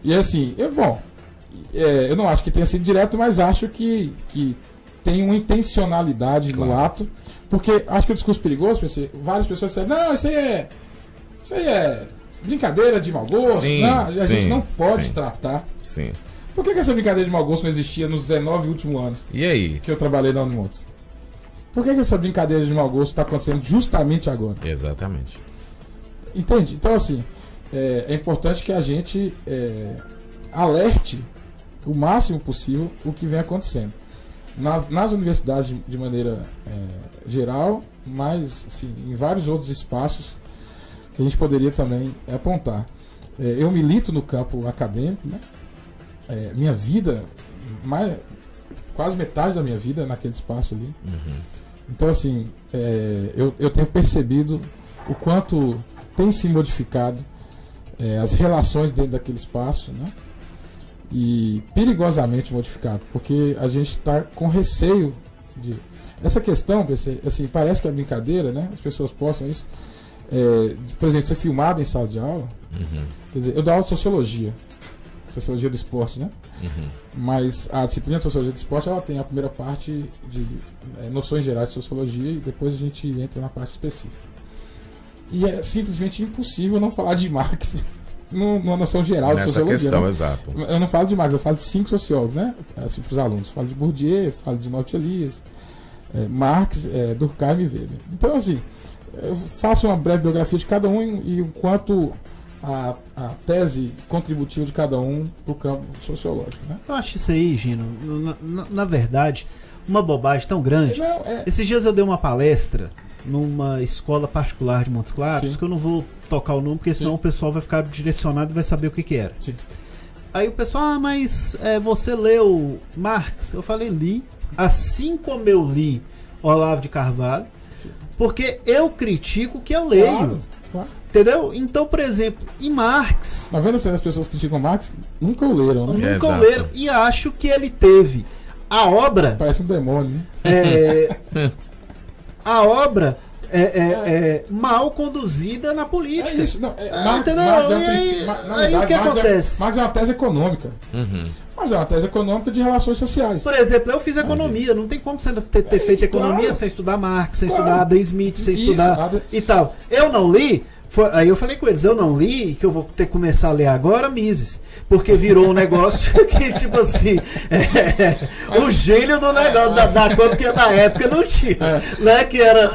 E assim, eu não acho que tenha sido direto, mas acho que tem uma intencionalidade no ato, porque acho que o discurso perigoso, várias pessoas disseram, não, isso aí é brincadeira de mau gosto, Sim, não, a gente não pode sim. tratar. Sim. Por que essa brincadeira de mau gosto não existia nos 19 últimos anos E aí? que eu trabalhei na Unimontes? Por que essa brincadeira de mau gosto está acontecendo justamente agora? Exatamente. Entende? Então, assim, é importante que a gente alerte o máximo possível o que vem acontecendo. Nas universidades, de maneira geral, mas assim, em vários outros espaços que a gente poderia também apontar. Eu milito no campo acadêmico, né? Minha vida, quase metade da minha vida é naquele espaço ali. Então, assim, eu tenho percebido o quanto tem se modificado as relações dentro daquele espaço, né? E perigosamente modificado, porque a gente está com receio de... Essa questão, assim, parece que é brincadeira, né? As pessoas postam isso. Por exemplo, ser filmado em sala de aula. Quer dizer, eu dou aula de sociologia do esporte, né? Mas a disciplina de sociologia do esporte, ela tem a primeira parte de noções gerais de sociologia e depois a gente entra na parte específica. E é simplesmente impossível não falar de Marx numa noção geral de sociologia. Questão, né? Exato. Eu não falo de Marx, eu falo de 5 sociólogos, né? Assim, para os alunos. Eu falo de Bourdieu, falo de Norbert Elias, Marx, Durkheim e Weber. Então, assim, eu faço uma breve biografia de cada um e o quanto a tese contributiva de cada um para o campo sociológico, né? Eu acho isso aí, Gino, na verdade, uma bobagem tão grande. Esses dias eu dei uma palestra numa escola particular de Montes Claros, Sim. que eu não vou tocar o nome, porque senão o pessoal vai ficar direcionado e vai saber o que era. Sim. Aí o pessoal, mas você leu Marx? Eu falei, li. Assim como eu li Olavo de Carvalho, porque eu critico o que eu leio. Claro. Entendeu? Então, por exemplo, em Marx... 90% das pessoas que criticam Marx nunca o leram, né? Nunca o leram. E acho que ele teve a obra... Parece um demônio, né? A obra mal conduzida na política. É isso. Não, Marx é o que acontece? Marx é uma tese econômica. Mas é uma tese econômica de relações sociais. Por exemplo, eu fiz economia. Não tem como você ter feito economia sem estudar Marx, sem estudar Adam Smith, sem estudar e tal. Eu não li... Aí eu falei com eles, eu não li, que eu vou ter que começar a ler agora Mises, porque virou um negócio que, tipo assim, o gênio do negócio da coisa, porque na época não tinha, né, que era,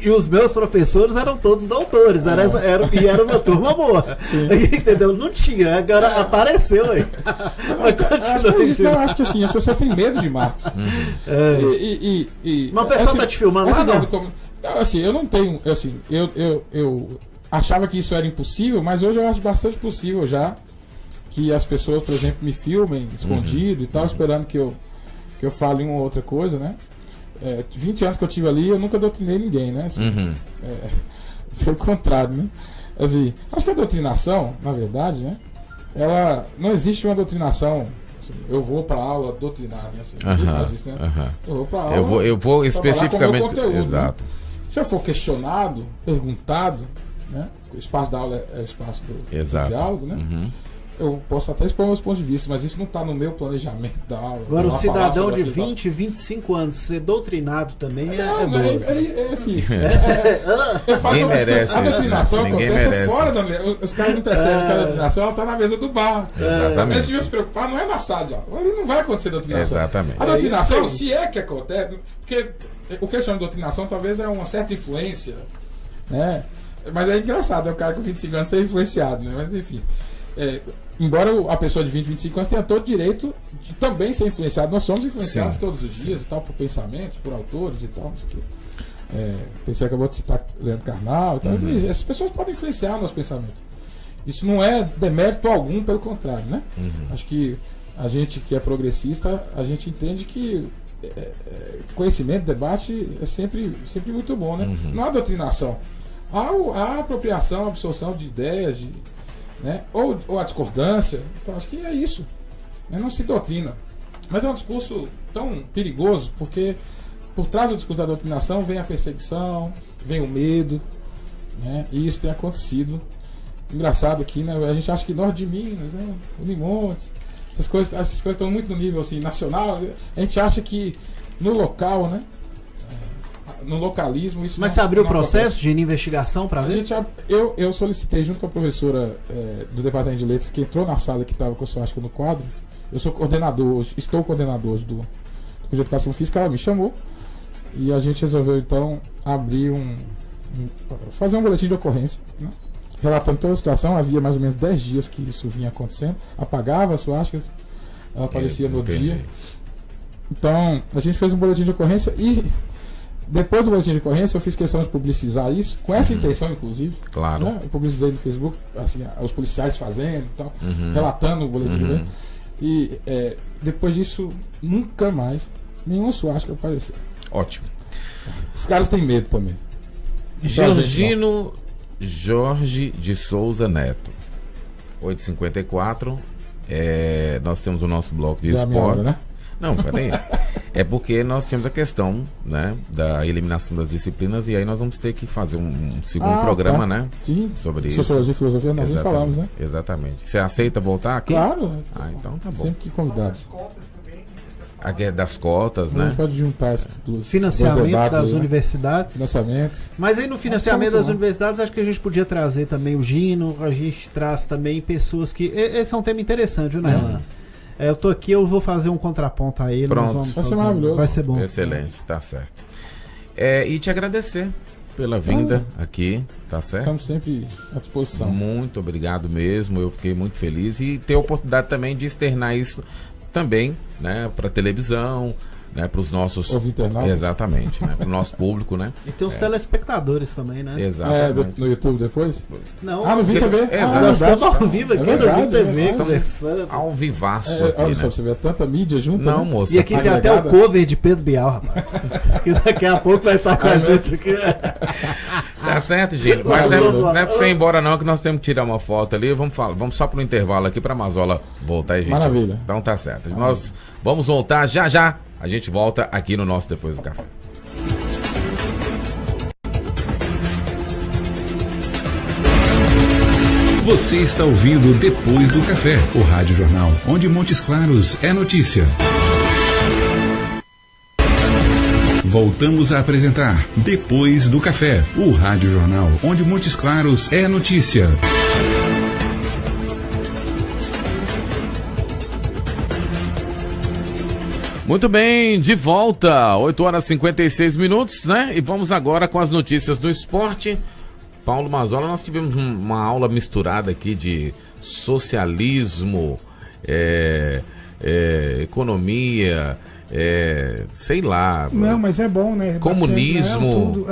e os meus professores eram todos doutores, era uma turma boa, entendeu? Não tinha, agora apareceu aí. Eu acho que assim, as pessoas têm medo de Marx. Uma pessoa assim, tá te filmando lá, não? Assim, eu não tenho, assim, eu achava que isso era impossível, mas hoje eu acho bastante possível já que as pessoas, por exemplo, me filmem escondido e tal, esperando que eu fale uma ou outra coisa, né? 20 anos que eu tive ali, eu nunca doutrinei ninguém, né? Assim, pelo contrário, né? Assim, acho que a doutrinação, na verdade, né? Ela não existe uma doutrinação Assim, eu vou para aula doutrinar, né? Assim, ninguém faz isso, né? Eu vou para aula. Eu vou especificamente. Conteúdo, exato. Né? Se eu for questionado, perguntado, né? O espaço da aula é o espaço do diálogo, né? Eu posso até expor meus pontos de vista, mas isso não está no meu planejamento da aula. Agora, um cidadão de 20, 25 anos ser doutrinado também assim. Ninguém merece. A doutrinação acontece fora da mesa. Os caras não percebem que a doutrinação está na mesa do bar. Exatamente. Eles deviam se preocupar, não é na sala de aula. Ali não vai acontecer doutrinação. Exatamente. A doutrinação, se é que acontece, porque o que eu chamo de doutrinação talvez é uma certa influência, né? Mas é engraçado, é o cara com 25 anos ser influenciado, né? Mas enfim. Embora a pessoa de 20, 25 anos tenha todo o direito de também ser influenciado, nós somos influenciados todos os dias e tal, por pensamentos, por autores e tal, não sei o quê. Pensei, acabou de citar Leandro Carnal e tal. Essas pessoas podem influenciar o nosso pensamento. Isso não é demérito algum, pelo contrário, né? Acho que a gente que é progressista, a gente entende que conhecimento, debate é sempre muito bom, né? Não há doutrinação. Há apropriação, absorção de ideias, né? ou a discordância. Então acho que é isso, né? Não se doutrina, mas é um discurso tão perigoso, porque por trás do discurso da doutrinação vem a perseguição, vem o medo, né? E isso tem acontecido. Engraçado aqui, né? A gente acha que Norte de Minas, né? Unimontes, essas coisas estão muito no nível assim, nacional. A gente acha que no local, né? No localismo, isso. Mas você abriu o processo de investigação para ver? Eu solicitei junto com a professora do Departamento de Letras, que entrou na sala que estava com a suástica no quadro. Eu sou coordenador hoje, estou coordenador hoje do Projeto de Educação Física. Ela me chamou e a gente resolveu então abrir fazer um boletim de ocorrência, né? Relatando toda a situação. Havia mais ou menos 10 dias que isso vinha acontecendo. Apagava as suásticas, ela aparecia no dia. Então a gente fez um boletim de ocorrência e depois do boletim de ocorrência eu fiz questão de publicizar isso, com essa intenção inclusive. Claro. Né? Eu publicizei no Facebook, assim, os policiais fazendo e tal, relatando o boletim de ocorrência. E depois disso, nunca mais nenhuma suástica apareceu. Ótimo. Os caras têm medo também. Georgino Jorge de Souza Neto, 8h54. Nós temos o nosso bloco de esporte, né? Não, peraí. É porque nós tínhamos a questão, né, da eliminação das disciplinas, e aí nós vamos ter que fazer um segundo programa, né? Sim. Sobre isso. Sociologia e filosofia, nós nem falamos, né? Exatamente. Você aceita voltar aqui? Claro. Então tá bom. Sempre que convidado. A guerra das cotas, né? Pode juntar essas duas. Financiamento das universidades. Financiamento. Mas aí no financiamento das universidades, acho que a gente podia trazer também o Gino, a gente traz também pessoas que... Esse é um tema interessante, viu, né, Renan? Eu tô aqui, eu vou fazer um contraponto a ele. Pronto. Vai ser maravilhoso. Vai ser bom. Excelente, tá certo. E te agradecer pela vinda aqui, tá certo? Estamos sempre à disposição. Muito obrigado mesmo, eu fiquei muito feliz e ter a oportunidade também de externar isso também, né, para televisão, né, para os nossos internautas. Exatamente, né, para o nosso público, né? E tem os telespectadores também, né? Exatamente. No YouTube depois? Não. No Vim TV. Nós estamos ao vivo aqui no Vim TV, conversando. Ao vivaço. Olha só, você vê tanta mídia junto. Não, né? moça. E aqui tem até o cover de Pedro Bial, rapaz. Que daqui a pouco vai estar com a gente aqui. Tá certo, gente. Mas não é pra você ir embora não, que nós temos que tirar uma foto ali. Vamos só pro intervalo aqui pra Mazola voltar, gente. Maravilha. Então tá certo. Nós vamos voltar já já. A gente volta aqui no nosso Depois do Café. Você está ouvindo Depois do Café, o Rádio Jornal, onde Montes Claros é notícia. Voltamos a apresentar Depois do Café, o Rádio Jornal, onde Montes Claros é notícia. Muito bem, de volta, 8h56, né? E vamos agora com as notícias do esporte. Paulo Mazola, nós tivemos uma aula misturada aqui de socialismo, economia, sei lá. Não, mas é bom, né? Comunismo,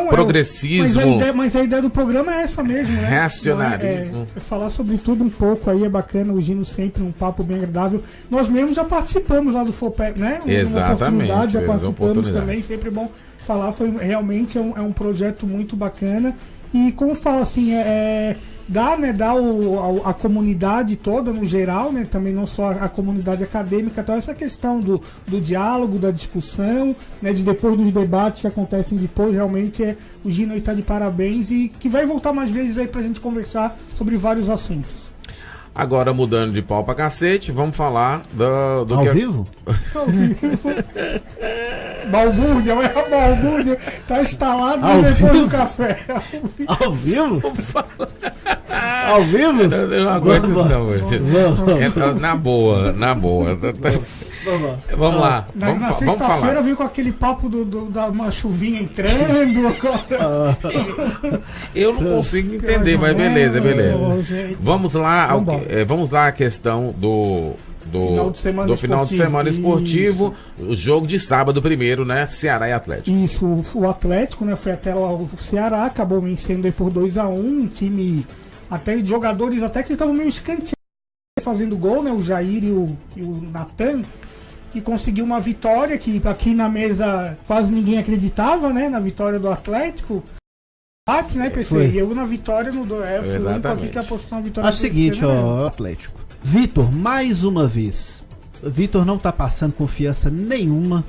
progressismo. Mas a ideia do programa é essa mesmo, né? Racionalismo. Falar sobre tudo um pouco aí é bacana. O Gino sempre um papo bem agradável. Nós mesmos já participamos lá do FOPEC, né? Exatamente. Já participamos também. Sempre bom falar. Realmente é um projeto muito bacana. E como fala assim, dá a comunidade toda no geral, né, também não só a comunidade acadêmica, então essa questão do diálogo, da discussão, né, de depois dos debates que acontecem depois, realmente o Gino aí tá de parabéns e que vai voltar mais vezes aí pra gente conversar sobre vários assuntos. Agora, mudando de pau pra cacete, vamos falar do Ao que... vivo? Ao vivo. Balbúrdia, tá instalado Ao depois vivo? do café. Ao vivo? Ao vivo? Eu não aguento isso não, velho. Vamos. Na boa. Vamos lá. Na Vamos sexta-feira falar. veio com aquele papo da uma chuvinha entrando. Agora. Eu não consigo entender, mas beleza. Gente. Vamos lá, Vambora. vamos lá à questão do final de semana esportivo, o jogo de sábado primeiro, né? Ceará e Atlético. Isso, o Atlético, né, foi até lá o Ceará, acabou vencendo aí por 2-1, um time até de jogadores até que estavam meio escanteados fazendo gol, né, o Jair e o Natan, e conseguiu uma vitória que aqui na mesa quase ninguém acreditava, né, na vitória do Atlético. Bate, né, PC? Foi. E eu na vitória no fui o único aqui que apostou na vitória. Acho o seguinte, ó, Atlético. Vitor, mais uma vez. Vitor não tá passando confiança nenhuma.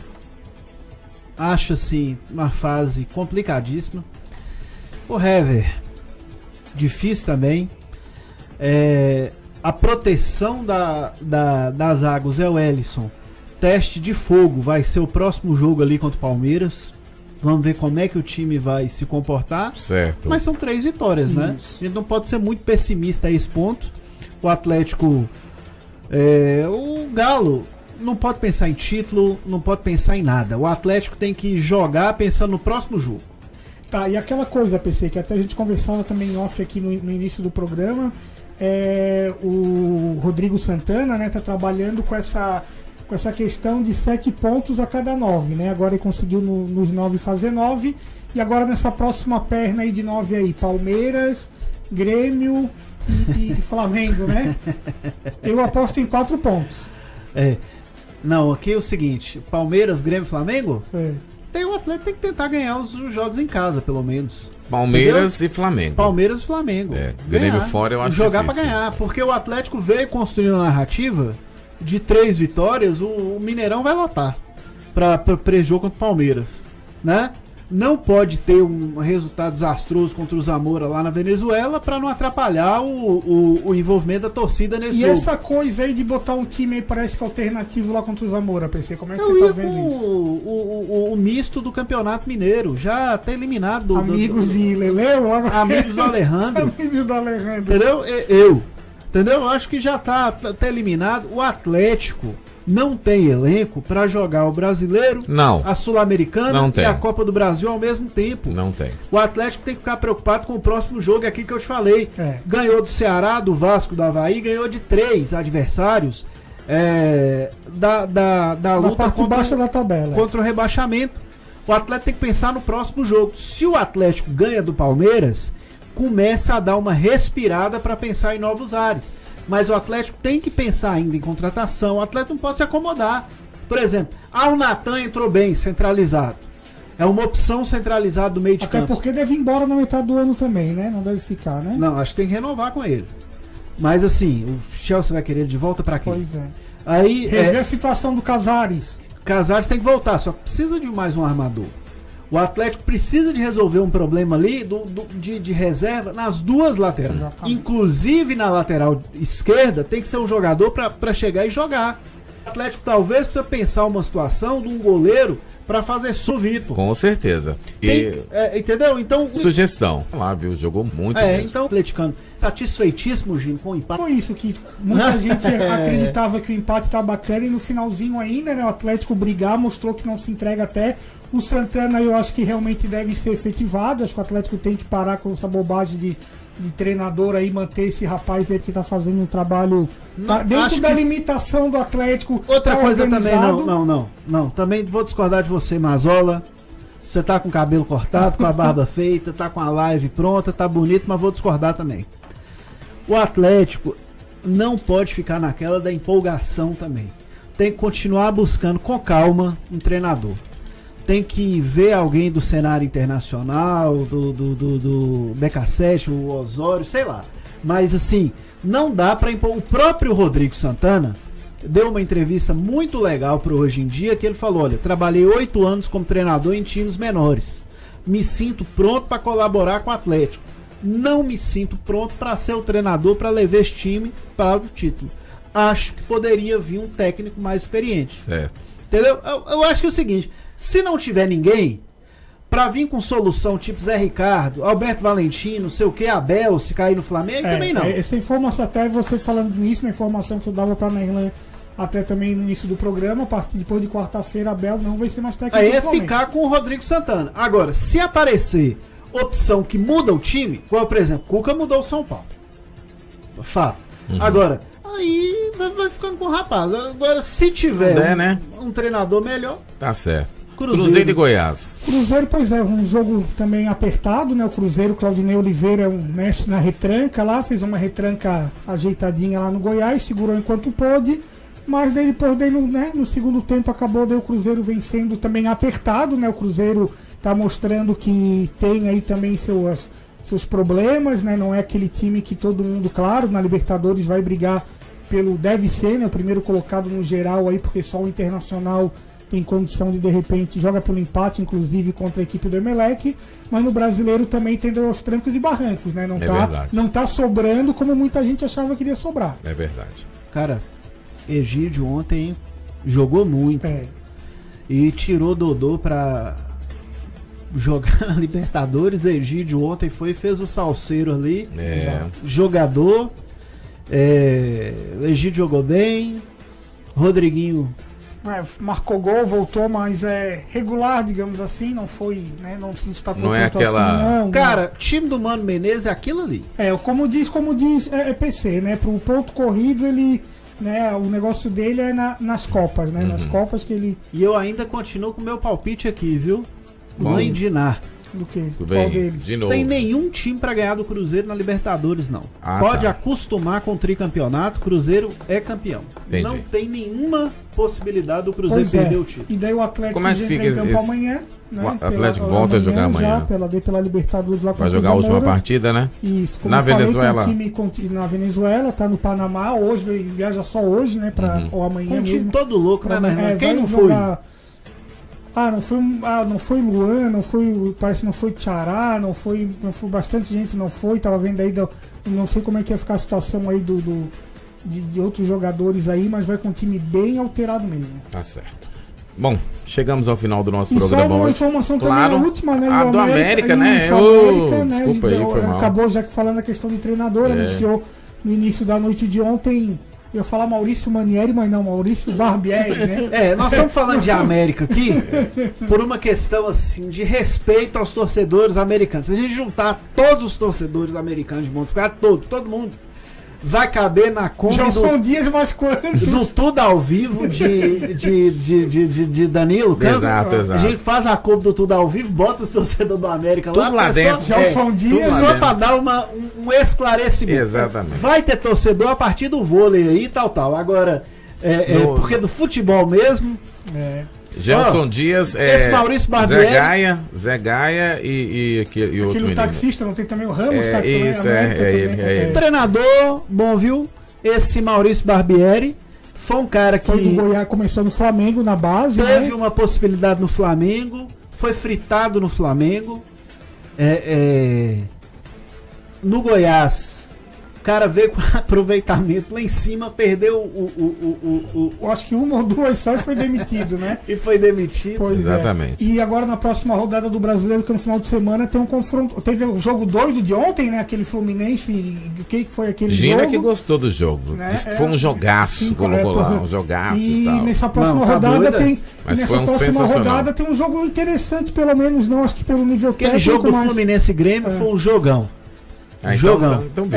Acho, assim, uma fase complicadíssima. O Hever, difícil também. A proteção das águas é o Ellison. Teste de fogo vai ser o próximo jogo ali contra o Palmeiras. Vamos ver como é que o time vai se comportar. Certo. Mas são 3 vitórias, né? A gente não pode ser muito pessimista a esse ponto. O Atlético... o Galo não pode pensar em título, não pode pensar em nada. O Atlético tem que jogar pensando no próximo jogo. Tá, e aquela coisa, PC, que até a gente conversava também em off aqui no início do programa, o Rodrigo Santana, né, tá trabalhando com essa questão de 7 pontos a cada 9, né? Agora ele conseguiu nos 9 fazer 9, e agora nessa próxima perna aí de 9 aí, Palmeiras, Grêmio e Flamengo, né? Eu aposto em 4 pontos. Não, aqui é o seguinte, Palmeiras, Grêmio e Flamengo? O Atlético tem que tentar ganhar os jogos em casa, pelo menos. Palmeiras e Flamengo. Palmeiras e Flamengo. Grêmio fora eu acho jogar difícil. Pra ganhar, porque o Atlético veio construindo a narrativa de 3 vitórias, o Mineirão vai lotar para jogo contra o Palmeiras, né? Não pode ter um resultado desastroso contra o Zamora lá na Venezuela para não atrapalhar o envolvimento da torcida nesse jogo. E essa coisa aí de botar um time aí parece que alternativo lá contra o Zamora, PC, como é que você tá vendo isso? O misto do Campeonato Mineiro, já até eliminado. Amigos de Leleu? Amigos do Alejandro. Amigos do Alejandro. Entendeu? Entendeu? Acho que já tá até eliminado. O Atlético não tem elenco para jogar o Brasileiro, a Sul-Americana e a Copa do Brasil ao mesmo tempo. Não tem. O Atlético tem que ficar preocupado com o próximo jogo, é aquilo que eu te falei. Ganhou do Ceará, do Vasco, do Avaí, ganhou de 3 adversários da luta parte baixa da tabela. Contra o rebaixamento. O Atlético tem que pensar no próximo jogo. Se o Atlético ganha do Palmeiras, começa a dar uma respirada para pensar em novos ares. Mas o Atlético tem que pensar ainda em contratação. O Atlético não pode se acomodar. Por exemplo, o Natan entrou bem, centralizado. É uma opção centralizada do meio de campo. Até porque deve ir embora na metade do ano também, né? Não deve ficar, né? Não, acho que tem que renovar com ele. Mas assim, o Chelsea vai querer ele de volta pra quê? Pois é. Aí, rever a situação do Casares. Casares tem que voltar, só que precisa de mais um armador. O Atlético precisa de resolver um problema ali de reserva nas duas laterais. Exatamente. Inclusive na lateral esquerda tem que ser um jogador para chegar e jogar. O Atlético talvez precisa pensar uma situação de um goleiro para fazer Vitor. Com certeza. Entendeu? Então. Sugestão. Lá, viu? Jogou muito. Mesmo. Então o atleticano satisfeitíssimo, Gino, com o empate. Foi isso que muita gente acreditava que o empate tá bacana e no finalzinho ainda, né? O Atlético brigar, mostrou que não se entrega até. O Santana eu acho que realmente deve ser efetivado. Acho que o Atlético tem que parar com essa bobagem de treinador aí, manter esse rapaz aí que tá fazendo um trabalho dentro da limitação do Atlético. Outra coisa organizado. Também, não. Também vou discordar de você, Mazola. Você tá com o cabelo cortado, com a barba feita, tá com a live pronta, tá bonito, mas vou discordar também. O Atlético não pode ficar naquela da empolgação também. Tem que continuar buscando com calma um treinador. Tem que ver alguém do cenário internacional, do BK7, o Osório, sei lá. Mas assim, não dá para impor. O próprio Rodrigo Santana deu uma entrevista muito legal para Hoje em Dia, que ele falou: olha, trabalhei 8 anos como treinador em times menores. Me sinto pronto para colaborar com o Atlético. Não me sinto pronto para ser o treinador para levar esse time para o título. Acho que poderia vir um técnico mais experiente. Certo. Entendeu? Eu acho que é o seguinte: se não tiver ninguém pra vir com solução tipo Zé Ricardo, Alberto Valentim, não sei o que, Abel, se cair no Flamengo, também não. Essa informação, até você falando nisso, uma informação que eu dava pra Nerlan até também no início do programa, a partir depois de quarta-feira, Abel não vai ser mais técnico Aí do é Flamengo. ficar com o Rodrigo Santana. Agora, se aparecer opção que muda o time, qual, por exemplo, Cuca mudou o São Paulo. Fato. Agora, aí vai ficando com o rapaz. Agora, se tiver um treinador melhor... Tá certo. Cruzeiro e Goiás. Cruzeiro, pois é, um jogo também apertado, né? O Cruzeiro, Claudinei Oliveira, um mestre na retranca lá, fez uma retranca ajeitadinha lá no Goiás, segurou enquanto pôde, mas daí depois no segundo tempo acabou daí o Cruzeiro vencendo também apertado, né? O Cruzeiro tá mostrando que tem aí também seus problemas, né? Não é aquele time que todo mundo, claro, na Libertadores vai brigar deve ser, né? O primeiro colocado no geral aí, porque só o Internacional tem condição de repente, joga pelo empate, inclusive contra a equipe do Emelec, mas no brasileiro também tem os trancos e barrancos, né? Não tá sobrando como muita gente achava que iria sobrar. É verdade. Cara, Egídio ontem jogou muito. E tirou Dodô pra jogar na Libertadores. Egídio ontem fez o salseiro ali. Jogador. Egídio jogou bem. Rodriguinho marcou gol, voltou, mas é regular, digamos assim, não foi, né, não se destacou não tanto é aquela... assim, não. Cara, time do Mano Menezes é aquilo ali. Como diz PC, né, pro ponto corrido ele, né, o negócio dele é nas Copas, né, nas Copas que ele... E eu ainda continuo com o meu palpite aqui, viu? Sem dinar. Do que? Qual deles? Não tem nenhum time pra ganhar do Cruzeiro na Libertadores, não. Pode acostumar com o tricampeonato, Cruzeiro é campeão. Entendi. Não tem nenhuma possibilidade do Cruzeiro perder o título. E daí o Atlético entra em campo amanhã. Né? O Atlético volta a jogar amanhã. Pela Libertadores lá com vai jogar a última partida, né? Isso. Como na eu falei, Venezuela. Na Venezuela, tá no Panamá, hoje, viaja só hoje, né? Ou amanhã mesmo. Time todo louco, né? Quem não foi? Não foi Luan, parece que não foi Tchará, não foi bastante gente, não foi, tava vendo aí, não sei como é que ia ficar a situação aí de outros jogadores aí, mas vai com um time bem alterado mesmo. Tá certo. Bom, chegamos ao final do nosso e programa só uma hoje. informação também, a última, né? A do América, né? Desculpa aí, foi mal. Acabou já que falando a questão de treinador, anunciou no início da noite de ontem. Eu ia falar Maurício Manieri, mas não, Maurício Barbieri, né? Nós estamos falando de América aqui por uma questão assim de respeito aos torcedores americanos. Se a gente juntar todos os torcedores americanos de Montes Claros, todo mundo vai caber na conta já são dias mais quantos? Do tudo ao vivo de Danilo Campos. Exato. A gente faz a Copa do Tudo ao Vivo, bota os torcedores do América tudo lá dentro. Já são dias. Só para dar um esclarecimento. Exatamente. Vai ter torcedor a partir do vôlei aí, tal. Agora, porque do futebol mesmo... Gelson Dias, esse Maurício Barbieri, Zé Gaia e outro menino. Taxista, não tem também o Ramos, tá aqui isso, também. Treinador, bom, viu? Esse Maurício Barbieri foi um cara que... Foi do Goiás, começou no Flamengo, na base, teve uma possibilidade no Flamengo, foi fritado no Flamengo. No Goiás, o cara veio com aproveitamento lá em cima, perdeu acho que uma ou duas só e foi demitido, né? E foi demitido. Pois exatamente. E agora na próxima rodada do Brasileiro, que no final de semana tem um confronto. Teve o jogo doido de ontem, né? Aquele Fluminense. O que foi aquele jogo? Gina que gostou do jogo. Né? Foi um jogaço, colocou lá, um jogaço e tal. Nessa próxima rodada tem... Mas nessa próxima rodada tem um jogo interessante, pelo menos, não acho que pelo nível técnico. Aquele jogo do Fluminense e Grêmio foi um jogão. Jogão. Então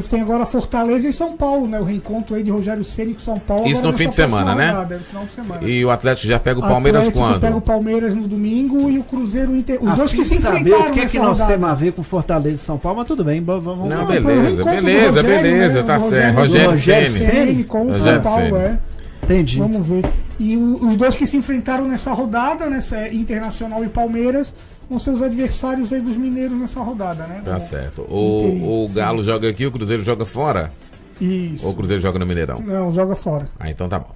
tem agora Fortaleza e São Paulo, né? O reencontro aí de Rogério Ceni com São Paulo. Isso no fim de semana, né? No final de semana. E o Atlético já pega o Palmeiras quando? Pega o Palmeiras no domingo e o Cruzeiro Inter. Os dois que se enfrentaram. O que é que nós temos a ver com Fortaleza e São Paulo? Mas tudo bem, vamos. Não, beleza, tá certo. Rogério Ceni com o São Paulo, Entendi. Vamos ver. E os dois que se enfrentaram nessa rodada, nessa Internacional e Palmeiras, vão ser os adversários aí dos mineiros nessa rodada, né? Tá certo. O Galo joga aqui, o Cruzeiro joga fora? Isso. Ou o Cruzeiro joga no Mineirão? Não, joga fora. Então tá bom.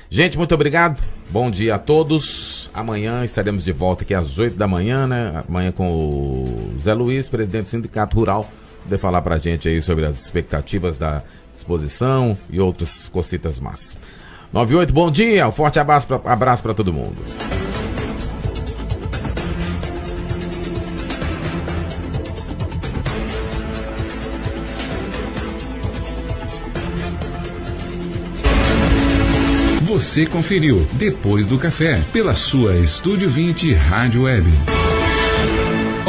Gente, muito obrigado. Bom dia a todos. Amanhã estaremos de volta aqui às 8 da manhã, né? Amanhã com o Zé Luiz, presidente do Sindicato Rural, poder falar pra gente aí sobre as expectativas da exposição e outras cositas massas. 98, bom dia. Um forte abraço pra todo mundo. Você conferiu Depois do Café pela sua Estúdio 20 Rádio Web.